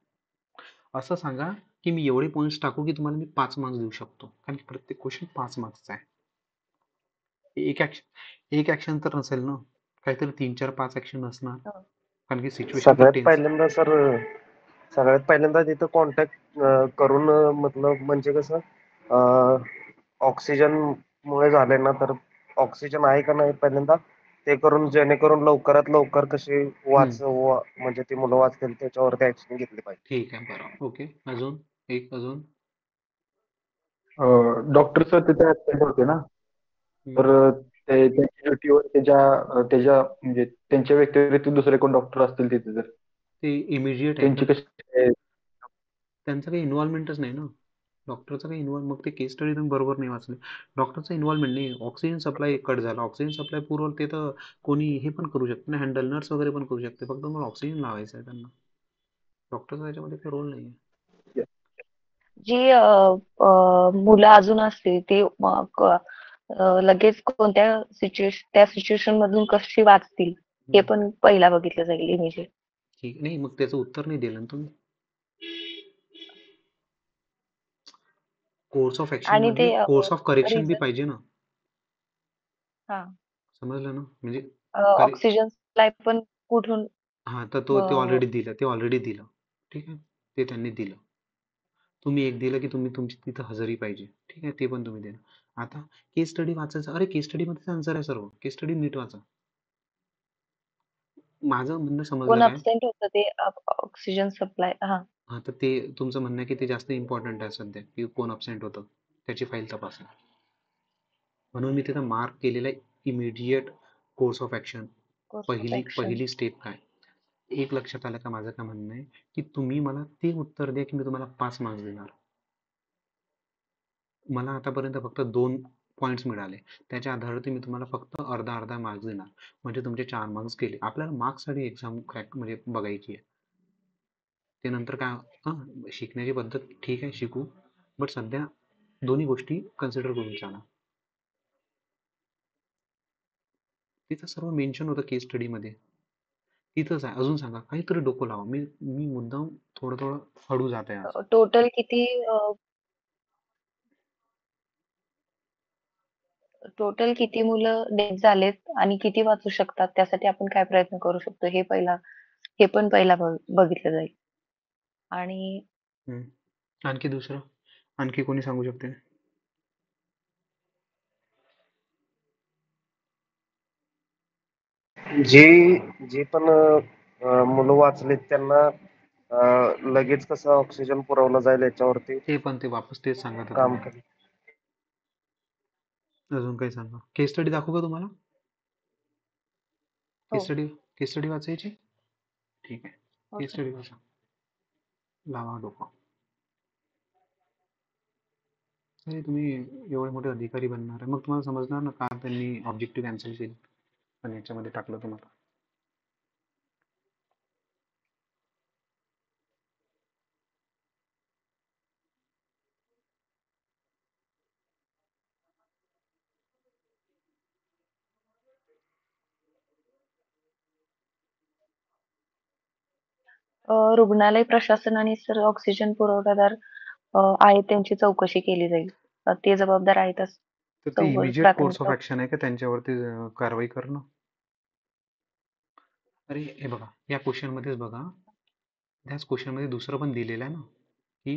असं सांगा की मी एवढे पॉईंट्स टाकू की तुम्हाला मी 5 मार्क्स देऊ शकतो, कारण की प्रत्येक क्वेश्चन 5 मार्क्सचा आहे. एक ऍक्शन तर नसेल ना, काहीतरी 3-4-5 ऍक्शन असणार, कारण की सिच्युएशन तर टेन्स. सगळ्यात पहिल्यांदा तिथं कॉन्टॅक्ट करून मतलब म्हणजे कसं ऑक्सिजन मुळे झाले ना, तर ऑक्सिजन आहे का नाही पहिल्यांदा ते करून, जेणेकरून लवकरात लवकर कशी म्हणजे ती मुलं वाचतील त्याच्यावरती ऍक्शन घेतली पाहिजे. ठीक आहे, बरं, ओके. अजून अजून डॉक्टर सर तिथे ऍबसेंट होते ना, तर त्यांच्या ड्युटीवर त्याच्या म्हणजे त्यांच्या व्यतिरिक्त दुसरे कोण डॉक्टर असतील तिथे, तर ते इमिजिएट आहे त्यांची ना, कशी त्यांचं काही इन्व्हॉल्वमेंटच नाही ना. डॉक्टरचं काही मग ते केस स्टडी तुम्ही बरोबर नाही वाचले. डॉक्टरचं इन्व्हॉल्वमेंट नाही. ऑक्सिजन सप्लाय कट झाला, ऑक्सिजन सप्लाय पुरवलं ते तर कोणी हे पण करू शकते ना, हँडल नर्स वगैरे पण करू शकते, फक्त मला ऑक्सिजन लावायचं आहे त्यांना. डॉक्टरचा त्याच्यामध्ये काही रोल नाही आहे. जी मुलं अजून असतील ती लगेच त्या सिच्युएशन मधून कशी वाचतील हे पण पहिला बघितलं जाईल इमिजिएट. ठीक नाही, मग त्याचं उत्तर नाही दिलं ना तुम्ही. कोर्स ऑफ ऍक्शन आणि मध्ये ते course of correction be reason. पाहिजे ना, हा. समजलं ना, म्हणजे ऑक्सिजन सप्लाय पण कुठून. हा, तर ते ऑलरेडी दिलं. ठीक आहे, ते त्यांनी दिलं. तुम्ही एक दिलं की तुम्ही तुमची तिथं हजेरी पाहिजे. ठीक आहे, ते पण तुम्ही देणार. आता केस स्टडी वाचायचं. अरे केस स्टडी मध्येच आन्सर आहे सर्व. केस स्टडी नीट वाचा. माझं म्हणणं समजलं कोण काय? अब्सेंट होतं ते ऑक्सिजन सप्लाय. हा. हा, तर ते तुमचं म्हणणं आहे की ते जास्त इम्पॉर्टंट आहे सध्या, की कोण अब्सेंट होतं त्याची फाईल तपासा. म्हणून मी तिथं मार्क केलेलं आहे immediate course of action. Course of action. पहिली स्टेप काय. एक लक्षात आलं का माझं काय म्हणणं आहे, की तुम्ही मला ते उत्तर द्या की मी तुम्हाला 5 मार्क्स देणार. मला आतापर्यंत फक्त 2 पॉईंट्स मिळाले, त्याच्या आधारावरती मी तुम्हाला फक्त अर्धा मार्क्स देणार, म्हणजे तुमचे 4 मार्क्स गेले. आपल्याला मार्क्ससाठी एक्झाम क्रॅक म्हणजे बघायची आहे. ते नंतर काय, हां शिकण्याची पद्धत ठीक आहे, शिकू, बट सध्या दोन्ही गोष्टी कन्सिडर करून चाला. तिथं सर्व मेन्शन होतं केस स्टडीमध्ये, तिथंच आहे. अजून सांगा, काहीतरी डोकं लावा. मी मुद्दाम थोडं हळू जात आहे आज. टोटल किती मुलं डेथ झालेत आणि किती वाचू शकतात, त्यासाठी आपण काय प्रयत्न करू शकतो हे पण पहिला बघितलं जाईल. आणि आणखी दुसरं, आणखी कोणी सांगू शकते? जी पण मुलं वाचलीत त्यांना लगेच कसं ऑक्सिजन पुरवलं जाईल याच्यावरती ते पण ते वापस तेच सांगत होते काम मला. केलं. अजून काही सांगा. केस स्टडी दाखवू का तुम्हाला? हो. केस स्टडी वाचायची. ठीक आहे, हो केस सर. स्टडी वाचा. लावा डोकं. अरे तुम्ही एवढे मोठे अधिकारी बनणार आहे, मग तुम्हाला समजणार ना का त्यांनी ऑब्जेक्टिव्ह कॅन्सल केली आणि याच्यामध्ये टाकलं तुम्हाला. रुग्णालय प्रशासन आणि सर ऑक्सिजन पुरवठादार आहेत, त्यांची चौकशी केली जाईल. ते जबाबदार आहेत तर ते इमिजिएट कोर्स ऑफ प्राथमिक. ऍक्शन आहे का त्यांच्यावरती कारवाई करणं? अरे हे बघा, या क्वेश्चन मध्येच बघा, त्याच क्वेश्चन मध्ये दुसरं पण दिलेलं आहे ना, की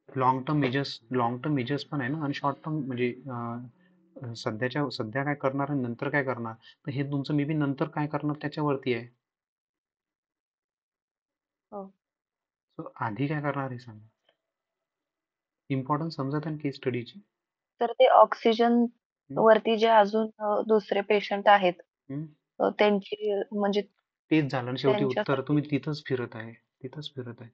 लॉंग टर्म मेजर्स पण आहे ना, आणि शॉर्ट टर्म म्हणजे सध्या काय करणार आणि नंतर काय करणार, तर हे तुमचं मे बी नंतर काय करणार त्याच्यावरती आहे. हो. सो आधी काय करणार हे सांगा. इम्पॉर्टन्स समजत आहे केस स्टडीची. तर ते ऑक्सिजन वरती जे अजून दुसरे पेशंट आहेत त्यांची म्हणजे तेच झालं ना शेवटी उत्तर. त्यांच्यासाठी तुम्ही तिथंच फिरत आहे.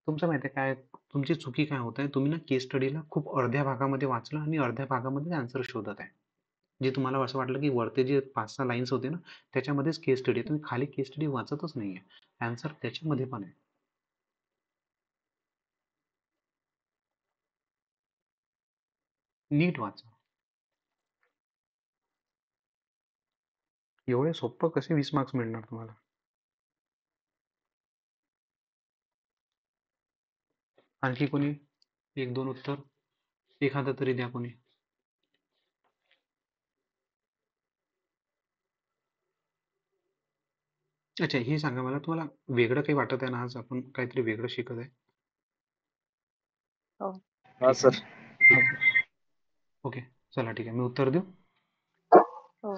तुमचं माहिती आहे काय तुमची चुकी काय होत आहे, तुम्ही ना केस स्टडीला खूप अर्ध्या भागामध्ये वाचलं आणि अर्ध्या भागामध्ये आन्सर शोधत आहे. जे तुम्हाला असं वाटलं की वरती जे 5-6 लाईन्स होते ना त्याच्यामध्येच केस स्टडी, तुम्ही खाली केस स्टडी वाचतच नाहीये. आन्सर त्याच्यामध्ये पण आहे. नीट वाचा. एवढे सोपं कसे 20 मार्क्स मिळणार तुम्हाला. आणखी कोणी 1-2 उत्तर एखादं तरी द्या कोणी. अच्छा हे सांगा मला, तुम्हाला वेगळं काही वाटत आहे ना, आज आपण काहीतरी वेगळं शिकत आहे. हो. हा ठीक आहे सर. ना? ओके चला ठीक आहे, मी उत्तर देऊ. हो.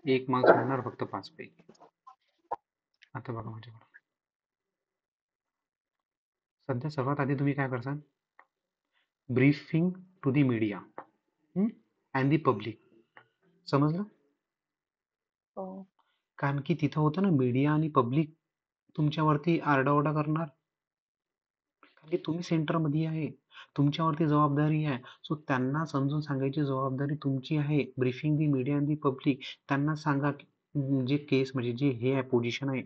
1 मार्क्स मिळणार फक्त 5 पैकी. आता बघा माझ्याकडे सध्या सर्वात आधी तुम्ही काय करसान, briefing to the media and the public. समजलं. हो. कारण की तिथं होतं ना मीडिया आणि पब्लिक तुमच्यावरती आरडाओरडा करणार, कारण की तुम्ही सेंटरमध्ये आहे, तुमच्यावरती जबाबदारी आहे. सो त्यांना समजून सांगायची जबाबदारी तुमची आहे. Briefing the media and the public. त्यांना सांगा जे केस म्हणजे जे हे आहे पोझिशन आहे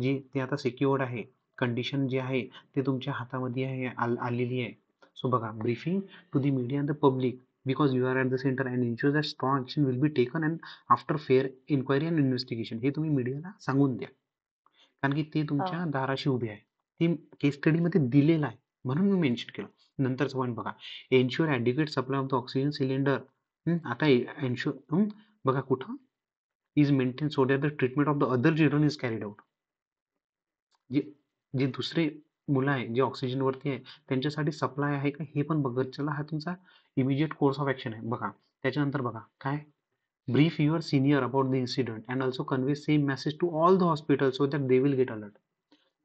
जे ते आता सिक्युअर्ड आहे, कंडिशन जे आहे ते तुमच्या हातामध्ये आहे, आलेली आहे. सो बघा, briefing to the media and the public because you are at the centre and ensure that strong action will be taken and after fair inquiry and investigation. हे तुम्ही मीडियाला सांगून द्या, कारण की ते तुमच्या दाराशी उभे आहे. ते केस स्टडीमध्ये दिलेलं आहे म्हणून मी मेन्शन केलं. नंतरचं पॉईंट बघा, ensure adequate supply of the oxygen cylinder. आता एन्श्युअर बघा कुठं is maintain so that the treatment of the other children is carried out. जे जे दुसरे मुलं आहे जे ऑक्सिजनवरती आहे त्यांच्यासाठी सप्लाय आहे का हे पण बघत चला. हा तुमचा इमिजिएट कोर्स ऑफ ॲक्शन आहे. बघा त्याच्यानंतर बघा काय, brief your senior about the incident and also convey same message to all the hospitals so that they will get alert.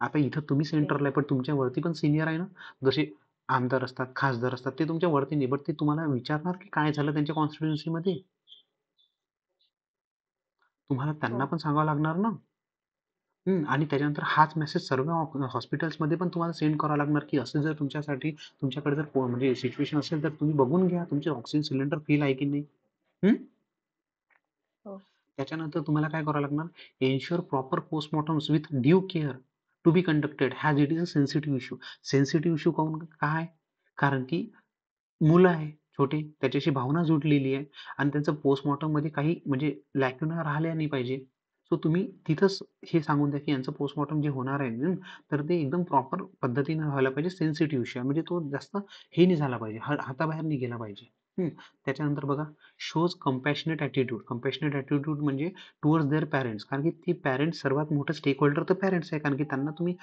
आता इथं तुम्ही सेंटरला आहे पण तुमच्या वरती पण सिनियर आहे ना, जसे आमदार असतात, खासदार असतात, ते तुमच्या वरती नाही, बट ते तुम्हाला विचारणार की काय झालं त्यांच्या कॉन्स्टिट्युन्सी मध्ये. तुम्हाला त्यांना पण सांगावं लागणार ना. आणि त्याच्यानंतर हाच मेसेज सर्व हॉस्पिटल्समध्ये पण तुम्हाला सेंड करावा लागणार की असं जर तुमच्यासाठी तुमच्याकडे जर म्हणजे सिच्युएशन असेल तर तुम्ही बघून घ्या तुमचे ऑक्सिजन सिलेंडर फील आहे की नाही. त्याच्यानंतर तुम्हाला काय करावं लागणार, ensure proper postmortems with due care to be conducted has it is a sensitive issue. Sensitive issue काऊन काय, कारण की मुलं आहे छोटे, त्याच्याशी भावना जुडलेली आहे आणि त्यांचं पोस्टमॉर्टम मध्ये काही म्हणजे लॅक्युना राहिल्या नाही पाहिजे. सो तुम्ही तिथंच हे सांगून द्या की यांचं पोस्टमॉर्टम जे होणार आहे तर ते एकदम प्रॉपर पद्धतीने व्हायला पाहिजे. सेन्सिटिव्ह इश्यू म्हणजे तो जास्त हे नाही झाला पाहिजे, हाताबाहेर नाही गेला पाहिजे. त्याच्यानंतर बघा, शोज कंपॅशनेट ॲटिट्यूड म्हणजे टुवर्ड्स देअर पॅरेंट्स, कारण की ती पॅरेंट्स सर्वात मोठं स्टेक होल्डर तर पॅरेंट्स आहे, कारण की त्यांना तुम्ही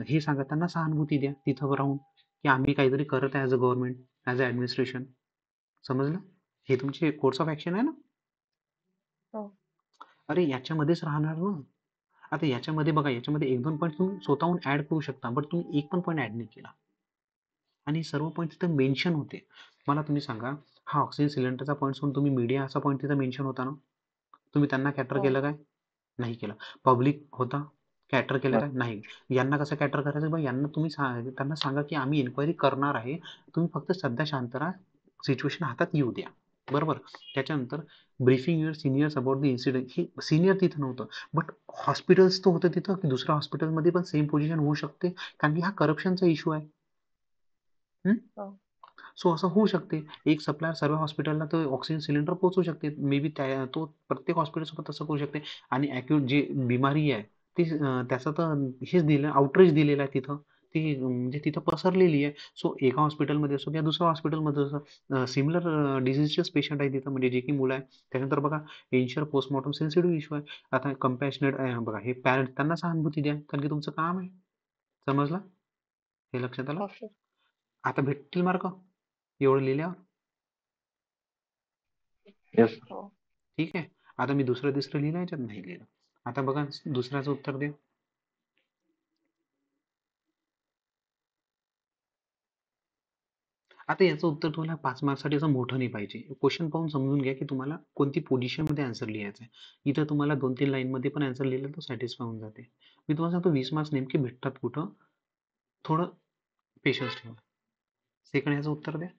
हे सांगा, त्यांना सहानुभूती द्या तिथं राहून की आम्ही काहीतरी करत आहे as a government, as a administration. समजलं. हे तुमचे कोर्स ऑफ ॲक्शन आहे ना. अरे याच्यामध्येच राहणार ना. आता याच्यामध्ये बघा, याच्यामध्ये 1-2 पॉईंट तुम्ही स्वतःहून ऍड करू शकता, बट तुम्ही एक पण पॉईंट ऍड नाही केला आणि सर्व पॉईंट तिथं मेन्शन होते. मला तुम्ही सांगा, हा ऑक्सिजन सिलेंडरचा पॉईंट सोडून तुम्ही मीडिया असा पॉईंट तिथं मेन्शन होता ना, तुम्ही त्यांना कॅटर केलं काय, नाही केलं. पब्लिक होता, कॅटर केलं काय, नाही. यांना कसं कॅटर करायचं बा, यांना तुम्ही त्यांना सांगा की आम्ही इन्क्वायरी करणार आहे, तुम्ही फक्त सध्या शांत राहा, सिच्युएशन हातात येऊ द्या. बरोबर. त्याच्यानंतर briefing your seniors about the incident. हे सिनियर तिथं नव्हतं, बट हॉस्पिटल्स तर होतं तिथं की दुसऱ्या हॉस्पिटलमध्ये पण सेम पोझिशन होऊ शकते, कारण की हा करप्शनचा इश्यू आहे. सो असं होऊ शकते, एक सप्लायर सर्व हॉस्पिटलला तो ऑक्सिजन सिलेंडर पोहोचू शकते, मे बी तो प्रत्येक हॉस्पिटलसोबत तसं करू शकते. आणि ॲक्यूट जे बिमारी आहे ती त्याचं तर हेच दिलं, आउटरीच दिलेलं आहे तिथं, ती म्हणजे तिथं पसरलेली आहे. सो एका हॉस्पिटलमध्ये असो किंवा दुसऱ्या हॉस्पिटलमध्ये असो, सिमिलर डिझीजचेच पेशंट आहे तिथं, म्हणजे जे की मुलं आहे. त्यानंतर बघा, एन्श्युअर पोस्टमॉर्टम सेन्सिटिव्ह इश्यू आहे. आता कंपॅशनेट बघा, हे पॅरेंट त्यांना सहानुभूती द्या, कारण की तुमचं काम आहे. समजलं, हे लक्षात आलं. आता भेटतील मार्क एवढं लिहिल्यावर. येस. हो. ठीक आहे. आता मी दुसरं तिसरं लिहिलं याच्यात नाही लिहिलं. आता बघा दुसऱ्याचं उत्तर द्या. आता याचं उत्तर तुम्हाला 5 मार्क्ससाठी असं मोठं नाही पाहिजे. क्वेश्चन पाहून समजून घ्या की तुम्हाला कोणती पोझिशन मध्ये आन्सर लिहायचा आहे. इथं तुम्हाला 2-3 लाईन मध्ये पण आन्सर लिहिलं तर सॅटिस्फाय होऊन जाते. मी तुम्हाला सांगतो 20 मार्क्स नेमके भेटतात कुठं? थोडं पेशन्स ठेवा. सेकंड याचं उत्तर द्या.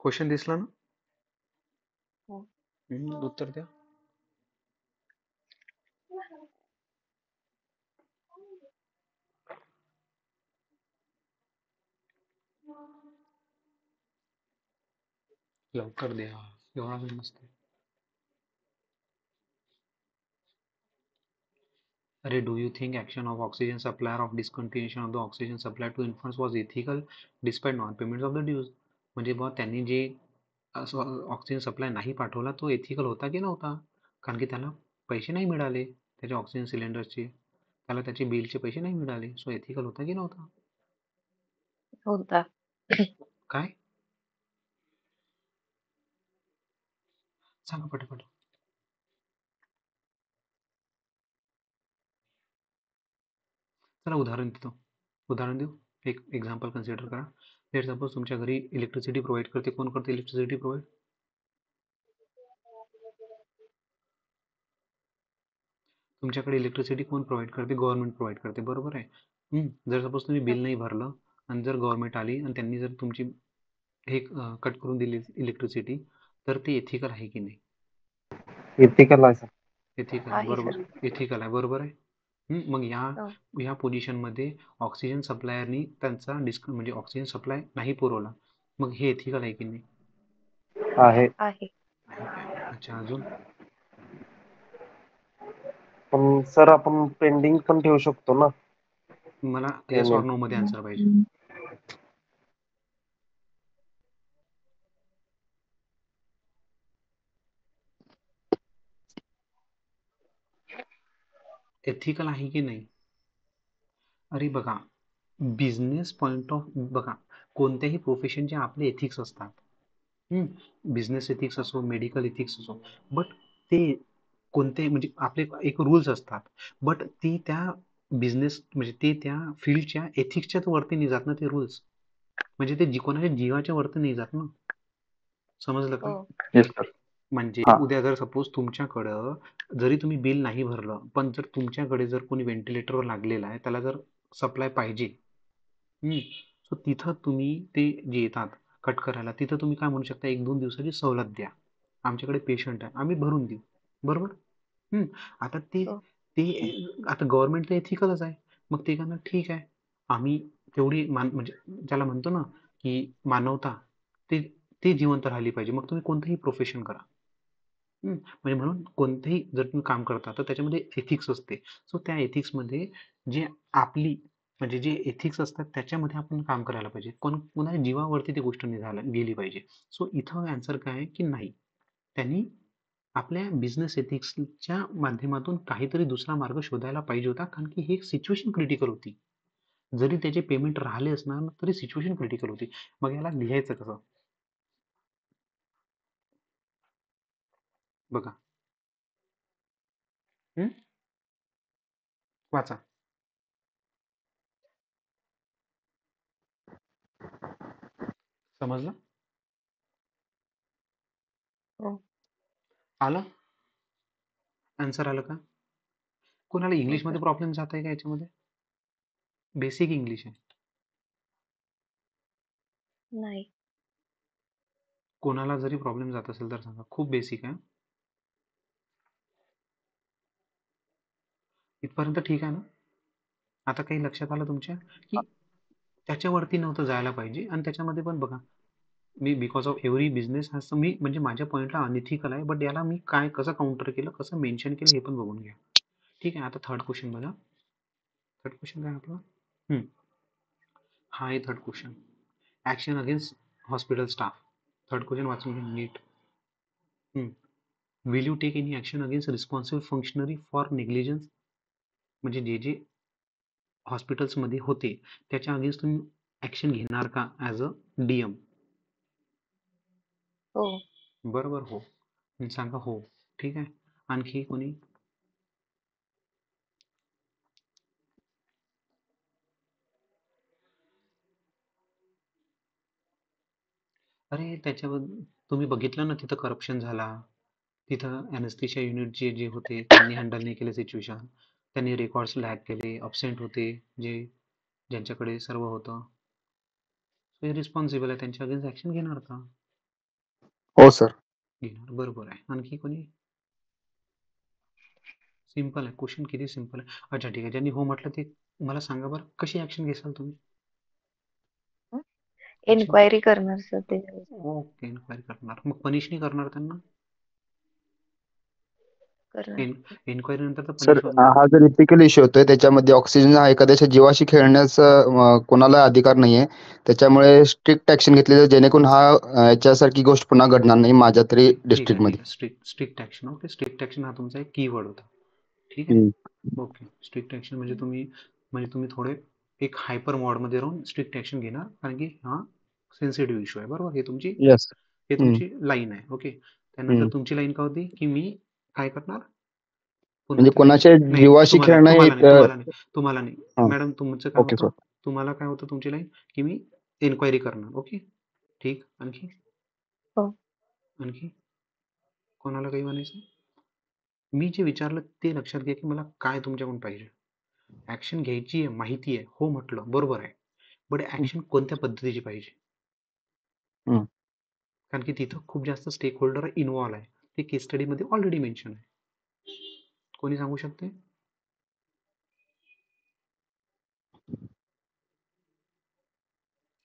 क्वेश्चन दिसला ना? हो. उत्तर द्या. लवकर द्या. एवढा वेळ नसते. अरे, do you think action of oxygen supplier of discontinuation of the oxygen supply to infants was ethical despite non-payments of the dues? म्हणजे बुवा त्यांनी जे ऑक्सिजन सप्लाय नाही पाठवला तो एथिकल होता की नव्हता? कारण की त्याला पैसे नाही मिळाले त्याच्या ऑक्सिजन सिलेंडरचे. त्याला त्याचे बिलचे पैसे नाही मिळाले. सो एथिकल होता की नव्हता? होता. काय? सांगा पटापट. चला उदाहरण देतो. उदाहरण देऊ. एक एक्झाम्पल कन्सिडर करा. लेट सपोज तुमच्या घरी इलेक्ट्रिसिटी प्रोव्हाइड करते. कोण करते इलेक्ट्रिसिटी प्रोव्हाइड? तुमच्याकडे इलेक्ट्रिसिटी कोण प्रोव्हाइड करते? गव्हर्नमेंट प्रोव्हाइड करते, बरोबर आहे. जर सपोज तुम्ही बिल नाही भरलं आणि जर गव्हर्नमेंट आली आणि त्यांनी जर तुमची हे कट करून दिली इलेक्ट्रिसिटी, तर ते एथिकल आहे की नाही? इथिकल आहे सर. एथिकल आहे, आहे बरोबर. सर. एथिकल आहे, बरोबर आहे. मग हो. ह्या पोझिशनमध्ये ऑक्सिजन सप्लायरनी त्यांचा म्हणजे ऑक्सिजन सप्लाय नाही पुरवला. मग हे एथिकल आहे की नाही? आहे. आहे. आहे काय? अच्छा, अजून? पण सर आपण पेंडिंग पण ठेवू शकतो ना मला येस ऑर पेमेंट. नो मध्ये आन्सर पाहिजे. एथिकल आहे की नाही? अरे बघा, बिझनेस पॉइंट ऑफ बघा, कोणत्याही प्रोफेशनचे आपले एथिक्स असतात. बिझनेस एथिक्स असो, मेडिकल एथिक्स असो, बट ते कोणते म्हणजे आपले एक रूल्स असतात. बट ते त्या बिझनेस म्हणजे ते त्या फील्डच्या एथिक्सच्या वरती नाही जात ना ते रूल्स. म्हणजे ते कोणाच्या जीवाच्या वरती नाही जात ना. समजलं का? हो. Yes sir. म्हणजे हा. उद्या जर सपोज तुमच्याकडं जरी तुम्ही बिल नाही भरलं, पण जर तुमच्याकडे जर कोणी व्हेंटिलेटरवर लागलेला आहे, त्याला जर सप्लाय पाहिजे, सो तिथं तुम्ही ते जे येतात कट करायला, तिथं तुम्ही काय म्हणू शकता, 1-2 दिवसाची सवलत द्या. आमच्याकडे पेशंट आहे, आम्ही भरून देऊ. बरोबर? आता ते हो. ते आता गव्हर्नमेंट तर एथिकलच आहे. मग ते म्हणणार ठीक आहे. आम्ही तेवढी म्हणजे ज्याला म्हणतो ना, की मानवता ते ते जिवंत राहिली पाहिजे. मग तुम्ही कोणतंही प्रोफेशन करा. म्हणजे म्हणून कोणतंही जर तुम्ही काम करता तर त्याच्यामध्ये एथिक्स असते. सो त्या एथिक्समध्ये जे आपली म्हणजे जे एथिक्स असतात त्याच्यामध्ये आपण काम करायला पाहिजे. कोणाच्या जीवावरती ती गोष्ट नाही गेली पाहिजे. सो इथं आन्सर काय आहे की नाही. त्यांनी आपल्या बिझनेस एथिक्सच्या माध्यमातून काहीतरी दुसरा मार्ग शोधायला पाहिजे होता. कारण की ही एक सिच्युएशन क्रिटिकल होती. जरी त्याचे पेमेंट राहिले असणार तरी सिच्युएशन क्रिटिकल होती. मग याला लिहायचं कसं? बघा. वाचा. समजलं? हो. आलं? आन्सर आलं का? कोणाला हो इंग्लिशमध्ये सर. प्रॉब्लेम जात आहे का याच्यामध्ये? बेसिक इंग्लिश आहे. नाही. कोणाला जरी प्रॉब्लेम जात असेल तर सांगा. खूप बेसिक आहे. इथपर्यंत ठीक आहे ना? आता काही लक्षात आलं तुमच्या की त्याच्यावरती नव्हतं जायला पाहिजे आणि त्याच्यामध्ये पण बघा मी because of every business has मी म्हणजे माझ्या पॉईंटला अनइथिकल आहे बट याला मी काय कसं काउंटर केलं कसं मेन्शन केलं हे पण बघून घ्या. ठीक आहे. आता थर्ड क्वेश्चन बघा. थर्ड क्वेश्चन काय आपला? हा आहे third question. Action against hospital staff. Third question वाचून घ्या नीट. Will you take any action against responsible functionary for negligence. म्हणजे जे हॉस्पिटल्समध्ये होते त्याच्या अगेन्स्ट तुम्ही ऍक्शन घेणार का ऍज अ डीएम? हो. बरोबर हो. सांगा हो. ठीक आहे. आणखी कोणी? अरे त्याच्याबद्दल तुम्ही बघितलं ना, तिथं करप्शन झाला. तिथं अॅनेस्थेशिया युनिट जे होते त्यांनी हँडल नाही केलं सिच्युएशन. त्यांनी रेकॉर्ड्स लॅग केले, अब्सेंट होते जे ज्यांच्याकडे सर्व होतं. हे रिस्पॉन्सिबल आहे, त्यांच्या अगेन्स्ट ऍक्शन घेणार का? हो सर. घेणार. बरोबर आहे. आणखी कोणी? सिम्पल आहे क्वेश्चन, किती सिम्पल आहे. अच्छा ठीक आहे, ज्यांनी हो म्हटलं ते मला सांगा बरं, कशी ऍक्शन घेसाल तुम्ही? एन्क्वायरी करणार सर त्याच्यावर. ओके, इन्क्वायरी करणार. मग पनिश नाही करणार त्यांना? करणार. एन्क्वायरी नंतर तर सर पनिश होणार. हा जो इथिकल इश्यू होतोय त्याच्यामध्ये ऑक्सिजन हा एखाद्याच्या जीवाशी खेळण्याचा कोणाला अधिकार नाहीये. त्याच्यामुळे स्ट्रिक्ट ऍक्शन घेतली जाईल जेणेकरून याच्यासारखी गोष्ट पुन्हा घडणार नाही माझ्या तरी ठीक आहे, डिस्ट्रिक्ट ठीक मध्ये. आहे. Strict action. Okay, strict action हा तुमचा एक कीवर्ड होता. ठीक आहे. हम्म. ओके, स्ट्रिक्ट ऍक्शन म्हणजे तुम्ही थोडे एक हायपर मोडमध्ये राहून स्ट्रिक्ट ऍक्शन घेणार, कारण की हा सेन्सिटिव्ह इश्यू आहे. बरोबर, हे येस. तुमची लाईन आहे. ओके, त्यानंतर तुमची लाईन का होती की मी काय करणार? पुन्हा म्हणजे तुम्ही कोणाच्या नाही, जीवाशी तुम्हाला खेळणं हे तुम्हाला नाही. हा. मॅडम तुमचं काय ओके होतं? सर. तुम्हाला काय होतं तुमची लाईन की मी एन्क्वायरी करणार. ओके, ठीक. आणखी हो. आणखी कोणाला काही म्हणायचं? मी जे विचारलं ते लक्षात घ्या की मला काय तुमच्याकडून पाहिजे. ऍक्शन घ्यायची आहे, माहिती आहे, हो म्हटलं बरोबर आहे, बट ऍक्शन कोणत्या पद्धतीची पाहिजे? हम्म. कारण की तिथं खूप जास्त स्टेक होल्डर इन्व्हॉल्व आहे, ते केस स्टडी मध्ये ऑलरेडी मेन्शन आहे. कोणी सांगू शकते?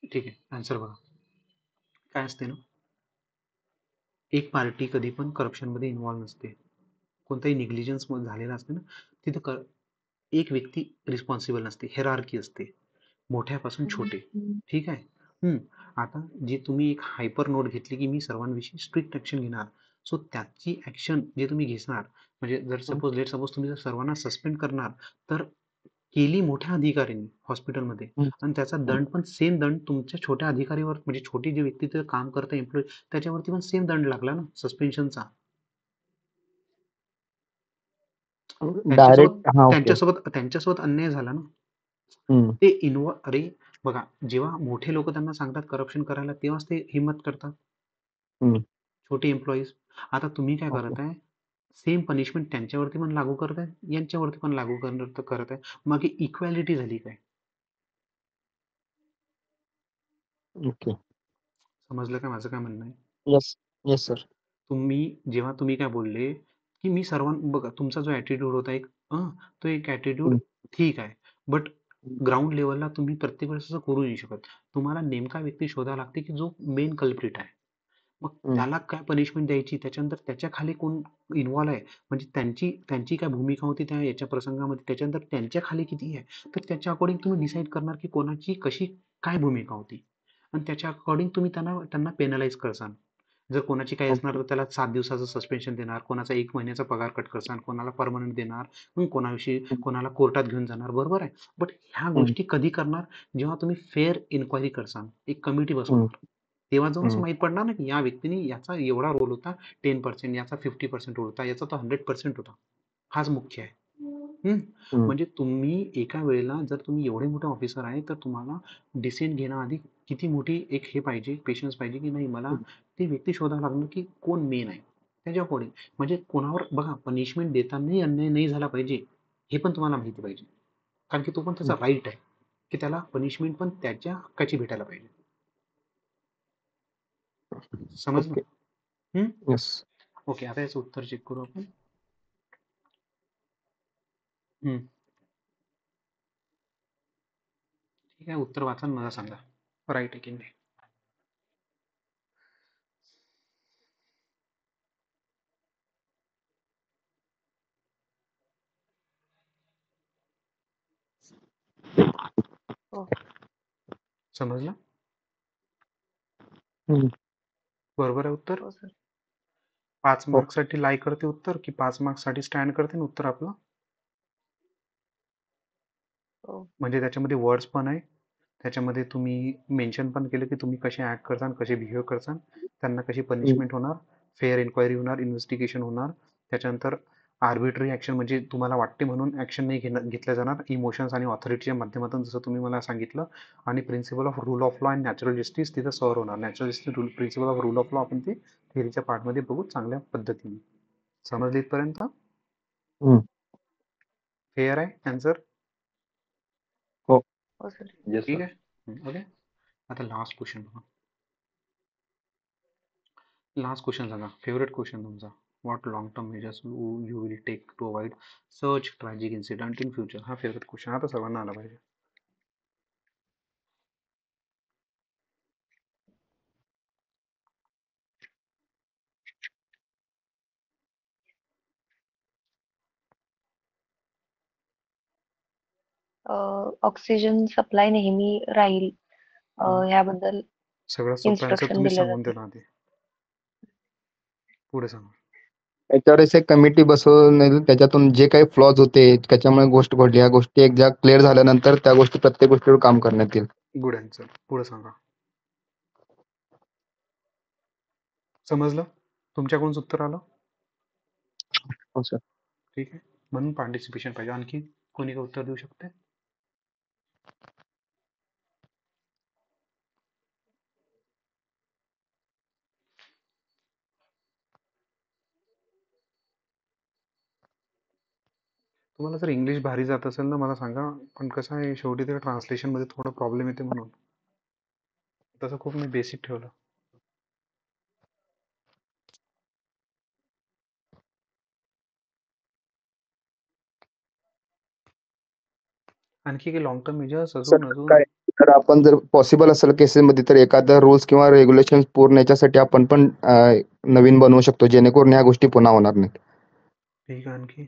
ठीक आहे, आन्सर बघा. काय असते ना, एक पार्टी कधी पण करप्शन मध्ये इन्व्हॉल्व नसते. कोणताही निग्लिजन्स झालेला असते ना, तिथं एक व्यक्ती रिस्पॉन्सिबल नसते, हेरार्की असते मोठ्यापासून छोटे. ठीक आहे. आता जे तुम्ही एक हायपर नोट घेतली की मी सर्वांविषयी स्ट्रिक्ट ऍक्शन घेणार, सो त्याची ऍक्शन जे तुम्ही घेणार, म्हणजे जर सपोज तुम्ही जर सर्वांना सस्पेंड करणार, तर केली मोठ्या अधिकाऱ्यांनी हॉस्पिटलमध्ये, आणि त्याचा दंड पण सेम दंड तुमच्या छोट्या अधिकारीवर, म्हणजे छोटी जे व्यक्ती तिथे काम करते एम्प्लॉई, त्याच्यावरती पण सेम दंड लागला ना सस्पेन्शनचा. डायरेक्ट हा ओके. त्यांच्यासोबत अन्याय झाला ना. हम्म. ते अरे बघा, जेव्हा मोठे लोक त्यांना सांगतात करप्शन करायला, तेव्हाच ते हिंमत करतात. हम्म. छोटे एम्प्लॉईज. आता तुम्ही काय ओके. करत आहे, सेम पनिशमेंट त्यांच्यावरती पण लागू करत आहे, यांच्यावरती पण लागू करत आहे. मग इक्वॅलिटी झाली काय? ओके. समजलं का माझं काय म्हणणं आहे? येस. Yes sir. जेव्हा तुम्ही काय बोलले की मी बघा, तुमचा जो ऍटिट्यूड होता तो एक ऍटिट्यूड ठीक आहे, बट ग्राउंड लेवलला तुम्ही प्रत्येक वेळेस असं करू नाही शकत. तुम्हाला नेमका व्यक्ती शोधावा लागते की जो मेन कल्प्रिट आहे. मग त्याला काय पनिशमेंट द्यायची, त्याच्यानंतर त्याच्या खाली कोण इन्व्हॉल्व आहे, म्हणजे त्यांची काय भूमिका होती त्या याच्या प्रसंगामध्ये, त्याच्यानंतर त्यांच्या खाली किती आहे, तर त्याच्या अकॉर्डिंग तुम्ही डिसाईड करणार की कोणाची कशी काय भूमिका होती, आणि त्याच्या अकॉर्डिंग तुम्ही त्यांना पेनलाइज करसाल. जर कोणाची काही असणार तर त्याला 7 दिवसाचं सस्पेन्शन देणार, कोणाचा 1 महिन्याचा पगार कट करसाल, कोणाला परमनंट देणार, मग कोणाला कोर्टात घेऊन जाणार. बरोबर आहे. बट ह्या गोष्टी कधी करणार, जेव्हा तुम्ही फेअर इन्क्वायरी करसाल, एक कमिटी बसवणार, तेव्हा जाऊनच माहित पडणार ना की या व्यक्तीने याचा एवढा रोल होता 10%, याचा 50% रोल होता, याचा तो 100% होता. हाच मुख्य आहे. म्हणजे तुम्ही एका वेळेला जर तुम्ही एवढे मोठे ऑफिसर आहे, तर तुम्हाला डिसिजन घेण्याआधी किती मोठी एक हे पाहिजे, पेशन्स पाहिजे की नाही, मला ती व्यक्ती शोधावं लागणार की कोण मेन आहे, त्याच्या अकॉर्डिंग. म्हणजे कोणावर बघा, पनिशमेंट देतानाही अन्याय नाही झाला पाहिजे, हे पण तुम्हाला माहिती पाहिजे, कारण की तो पण त्याचा राईट आहे की त्याला पनिशमेंट पण त्याच्या हक्काची भेटायला पाहिजे. समजलं? येस. ओके, आता याचं उत्तर चेक करू आपण. ठीक आहे, उत्तर वाचा आणि मला सांगा राईट आहे की नाही. समजलं? बरोबर आहे उत्तर. 5 मार्क्स साठी लाई करते उत्तर, की 5 मार्क्स साठी स्टँड करते ना उत्तर आपलं? म्हणजे त्याच्यामध्ये वर्ड्स पण आहे, त्याच्यामध्ये तुम्ही मेन्शन पण केलं की तुम्ही कसे ॲक्ट करसान, कसे बिहेव करसान, त्यांना कशी पनिशमेंट होणार, फेअर इन्क्वायरी होणार, इन्व्हेस्टिगेशन होणार, त्याच्यानंतर आर्बिट्ररी ॲक्शन म्हणजे तुम्हाला वाटते म्हणून ॲक्शन नाही घेतल्या जाणार, इमोशन्स आणि ऑथॉरिटीच्या माध्यमातून जसं तुम्ही मला सांगितलं, आणि principle of rule of law and natural justice तिथं सर होणार. Natural justice rule principle of rule of law आपण ते थिअरीच्या पार्टमध्ये बघू चांगल्या पद्धतीने. समजले इथपर्यंत? हम्म. फेअर आहे आन्सर? हो हो सर. येस ठीक सर. आहे. ओके. आता लास्ट क्वेश्चन बघा. लास्ट क्वेश्चन सांगा, फेवरेट क्वेश्चन तुमचा. What long term measures you will take to avoid such tragic incident in future? हा फेवरेट क्वेश्चन आता सर्वांना आला पाहिजे. ऑक्सिजन सप्लाय नेहमी राहील ह्याबद्दल सगळ्यात सोपं आन्सर इन्स्ट्रक्शन तुम्ही दिले सांगून जाते. दिला आधी. पुढे सांगा. याच्यावर एक कमिटी बसवून त्याच्यातून जे काही फ्लॉज होते त्याच्यामुळे गोष्ट घडली, या गोष्टी एकदा क्लिअर झाल्यानंतर त्या गोष्टी प्रत्येक गोष्टीवर काम करण्यात येईल. Good answer. पुढे सांगा. समजलं? तुमच्याकडून उत्तर आलं? हो सर. ठीक आहे. म्हणून पार्टिसिपेशन पाहिजे. आणखी कोणी उत्तर देऊ शकते? तुम्हाला जर इंग्लिश भारी जात असेल ना मला सांगा, पण कसं आहे शेवटी ते ट्रान्सलेशनमध्ये थोडा प्रॉब्लेम येते म्हणून. तसं खूप मी बेसिक ठेवलं. आणखी काही लॉंग टर्म मेजर्स सर अजून काय, तर आपण जर पॉसिबल असेल केसेसमध्ये तर एखादा रूल्स किंवा रेग्युलेशन पूर्ण याच्यासाठी आपण पण नवीन बनवू शकतो, जेणेकरून ह्या गोष्टी पुन्हा होणार नाहीत. ठीक आहे. आणखी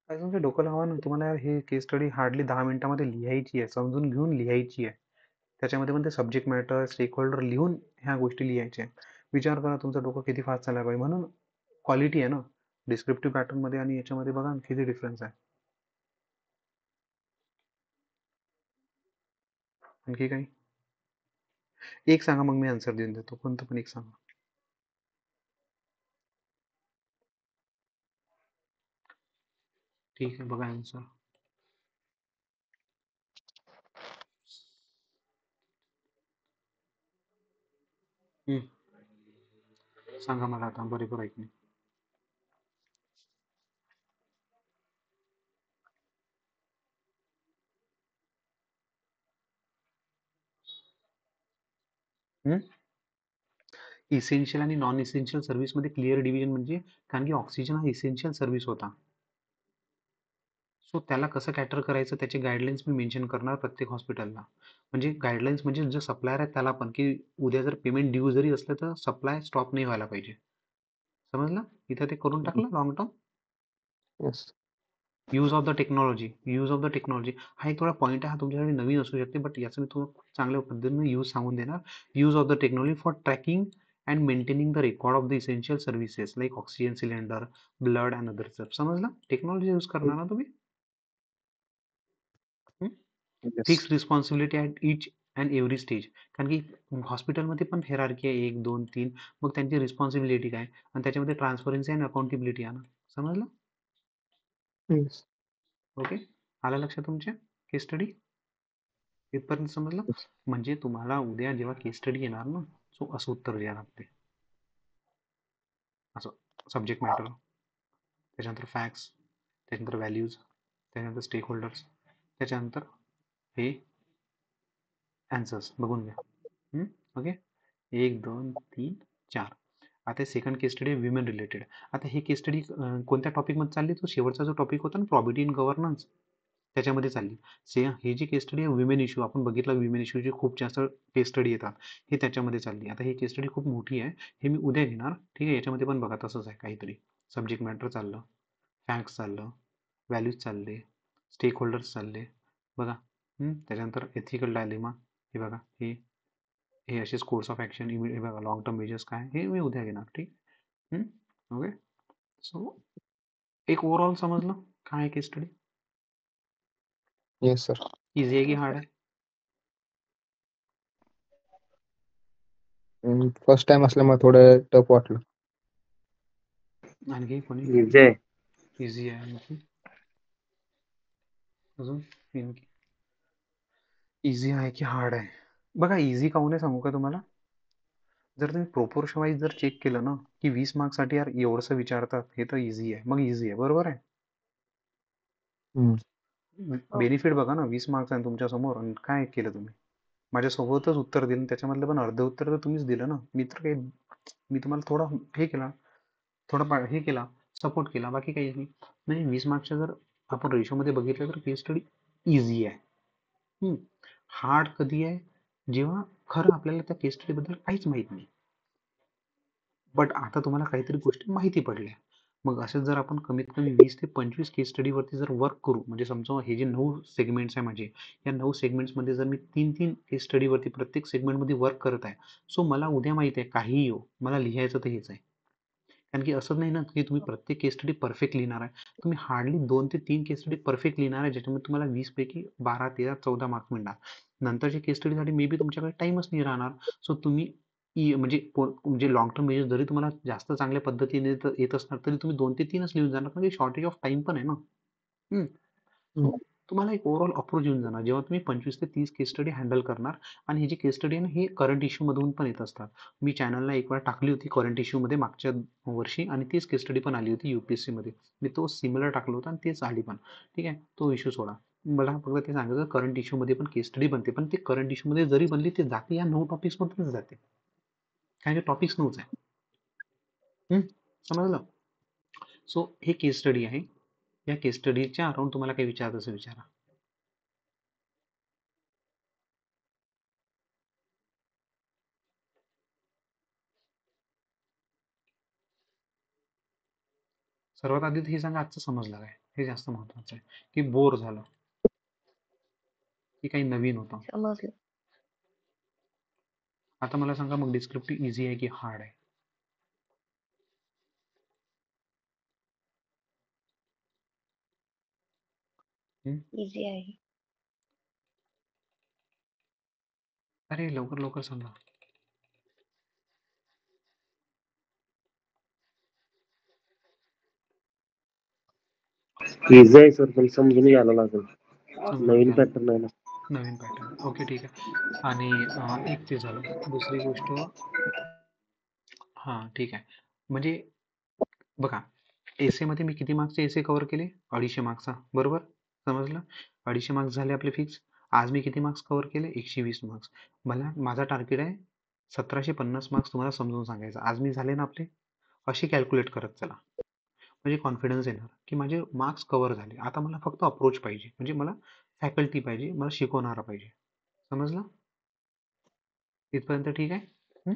अजून काही डोकं लावा ना. तुम्हाला यार हे केस स्टडी हार्डली 10 मिनिटामध्ये लिहायची आहे, समजून घेऊन लिहायची आहे. त्याच्यामध्ये पण ते सब्जेक्ट मॅटर, स्टेक होल्डर लिहून ह्या गोष्टी लिहायच्या आहेत. विचार करा तुमचं डोकं किती फास्ट चालायला पाहिजे. म्हणून क्वालिटी आहे ना. डिस्क्रिप्टिव्ह पॅटर्नमध्ये आणि याच्यामध्ये बघा ना किती डिफरन्स आहे. आणखी काही एक सांगा, मग मी आन्सर देऊन देतो. कोणतं पण एक सांगा. ठीक आहे, बघा आन्सर. सांगा मला आता बरोबर आहे की नाही. इसेन्शियल आणि नॉन इसेन्शियल सर्व्हिसमध्ये क्लिअर डिव्हिजन म्हणजे, कारण की ऑक्सिजन हा इसेन्शियल सर्व्हिस होता. सो त्याला कसं कॅटर करायचं त्याचे गाईडलाईन्स मी मेन्शन करणार प्रत्येक हॉस्पिटलला. म्हणजे गाईडलाईन्स म्हणजे जो सप्लायर आहे त्याला पण, की उद्या जर पेमेंट ड्यू जरी असलं तर सप्लाय स्टॉप नाही व्हायला पाहिजे. समजलं? इथं ते करून टाकलं long term. Yes. Use of the technology. Use of the technology हा एक थोडा पॉईंट आहे, हा तुमच्यासाठी नवीन असू शकते, बट याचं मी तुम्हाला खूप चांगल्या पद्धतीने यूज सांगून देणार. Use of the technology for tracking and maintaining the record of the essential services like oxygen cylinder, blood and other stuff. समजलं? टेक्नॉलॉजी यूज करणार ना तुम्ही. Yes. Fix responsibility at each and every stage. कारण की हॉस्पिटलमध्ये पण hierarchy आहे 1, 2, 3. मग त्यांची रिस्पॉन्सिबिलिटी काय, आणि त्याच्यामध्ये ट्रान्सपरन्सी अँड अकाउंटेबिलिटी आहे ना. समजलं? Yes. ओके. आलं लक्षात तुमच्या केस स्टडी इथपर्यंत? समजलं? Yes. म्हणजे तुम्हाला उद्या जेव्हा केस स्टडी येणार ना, सो असं उत्तर द्यायला लागते. असं सब्जेक्ट मॅटर, त्याच्यानंतर फॅक्ट्स, त्याच्यानंतर व्हॅल्यूज, त्याच्यानंतर स्टेक होल्डर्स, त्याच्यानंतर हे आन्सर्स बघून घ्या. ओके. 1, 2, 3, 4. आता सेकंड केस स्टडी आहे विमेन रिलेटेड. आता हे केस स्टडी कोणत्या टॉपिकमध्ये चालली, तो शेवटचा जो टॉपिक होता ना प्रॉपर्टी इन गव्हर्नन्स, त्याच्यामध्ये चालली. हे जी केस स्टडी आहे विमेन इश्यू, आपण बघितलं विमेन इश्यूचे खूप जास्त केस स्टडी येतात, हे त्याच्यामध्ये चालली. आता ही केस स्टडी खूप मोठी आहे, हे मी उद्या घेणार. ठीक आहे. याच्यामध्ये पण बघा तसंच आहे काहीतरी. सब्जेक्ट मॅटर चाललं, फॅक्ट्स चाललं, व्हॅल्यूज चालले, स्टेक होल्डर्स चालले. बघा. त्याच्यानंतर एथिकल डायलेमा, हे बघा, हे असेच कोर्स ऑफ ॲक्शन, हे बघा लॉंग टर्म मेजर्स काय, हे मी उद्या घेणार. ठीक. ओके. सो एक ओव्हरऑल समजलं काय आहे केस स्टडी. Yes sir. इझी आहे की हार्ड आहे? फर्स्ट टाइम असल्यामुळे थोडं टफ वाटलं. आणखी कोणी? इझी आहे. इझी आहे. आणखी अजून इझी आहे की हार्ड आहे? बघा इझी काहून आहे सांगू का तुम्हाला? जर तुम्ही प्रोपोर्शन वाईज जर चेक केलं ना की 20 मार्क्ससाठी यार एवढंसं विचारतात, हे तर इझी आहे, मग इझी आहे, बरोबर आहे. हो. बेनिफिट बघा ना, 20 मार्क्स आहे तुमच्या समोर आणि काय केलं तुम्ही? माझ्यासोबतच उत्तर दिलं, त्याच्यामधलं पण अर्ध उत्तर तर तुम्हीच दिलं ना. मी तुम्हाला थोडा हे केला, हे केला, सपोर्ट केला, बाकी काही नाही. म्हणजे 20 मार्क्सच्या जर आपण रेशोमध्ये बघितलं तर केस स्टडी इझी आहे. हार्ड कधी आहे? जेव्हा खरं आपल्याला त्या केस स्टडी बद्दल काहीच माहित नाही, बट आता तुम्हाला काहीतरी गोष्टी माहिती पडल्या. मग असं जर आपण कमीत कमी 20 ते 25 केस स्टडीवरती जर वर्क करू, म्हणजे समजा हे जे 9 सेगमेंट्स आहे माझे, या 9 सेगमेंट्समध्ये जर मी 3-3 केस स्टडीवरती प्रत्येक सेगमेंटमध्ये वर्क करत आहे, सो मला उद्या माहिती आहे काहीही येऊ, मला लिहायचं तर हेच आहे. कारण की असं नाही ना की तुम्ही प्रत्येक केस स्टडी परफेक्ट लिहिणार आहे. तुम्ही हार्डली 2 ते 3 केस स्टडी परफेक्ट लिहिणार आहे, ज्याच्यामध्ये तुम्हाला 20 पैकी 12, 13, 14 मार्क्स मिळणार. नंतरच्या केस स्टडीसाठी मे बी तुमच्याकडे टाइमच नाही राहणार. सो तुम्ही म्हणजे लॉंग टर्म मेजर जरी तुम्हाला जास्त चांगल्या पद्धतीने येत असणार तरी तुम्ही 2 ते 3च लिहून जाणार, म्हणजे शॉर्टेज ऑफ टाइम पण आहे ना. सो तुम्हाला एक ओव्हरऑल अप्रोच येऊन जाणार जेव्हा तुम्ही 25 ते 30 केस स्टडी हँडल करणार. आणि हे जे केस स्टडी आहे ना, हे करंट इश्यू मधून पण येत असतात. मी चॅनलला एक वेळा टाकली होती करंट इश्यू मध्ये मागच्या वर्षी, आणि तीच केस स्टडी पण आली होती UPSC मध्ये. मी तो सिमिलर टाकलं होतं आणि तेच आली पण. ठीक आहे, तो इश्यू सोडा. मला फक्त ते सांगायचं करंट इश्यू मध्ये पण केस स्टडी बनते, पण ते करंट इश्यू मध्ये जरी बनली ते जाते या 9 टॉपिक्स मधूनच जाते, कारण टॉपिक्स नव्हते. समजलं? सो हे केस स्टडी आहे. या केस स्टडीच्या अराउंड तुम्हाला काही विचारायचं असेल विचारा. सर्वात आधी तर हे सांगा आजचं समजलं काय, हे जास्त महत्वाचं आहे. की बोर झालं की काही नवीन होतं. समजलं. आता मला सांगा मग डिस्क्रिप्टिव्ह इझी आहे की हार्ड आहे? इझी आहे. अरे लवकर लवकर सांगा. इझी आहे सर, पण समजून घ्यायला लागेल. समजून नवीन घ्या. पॅटर्न आहे ना. नवीन पॅटर्न, ओके ठीक आहे. आणि एक ते झालं. दुसरी गोष्ट, हां ठीक आहे, म्हणजे बघा एसे मध्ये मी किती मार्क्सचे एसे कव्हर केले? 250 मार्क्सचा, बरोबर? समजलं? 250 मार्क्स झाले आपले फिक्स. आज मी किती मार्क्स कव्हर केले? 120 मार्क्स. माझा टार्गेट आहे 1750 मार्क्स तुम्हाला समजून सांगायचं. आज मी झाले ना आपले? असे कॅल्क्युलेट करत चला, म्हणजे कॉन्फिडन्स येणार की माझे मार्क्स कव्हर झाले. आता मला फक्त अप्रोच पाहिजे, म्हणजे मला फॅकल्टी पाहिजे, मला शिकवणारा पाहिजे. समजलं? इथपर्यंत ठीक आहे?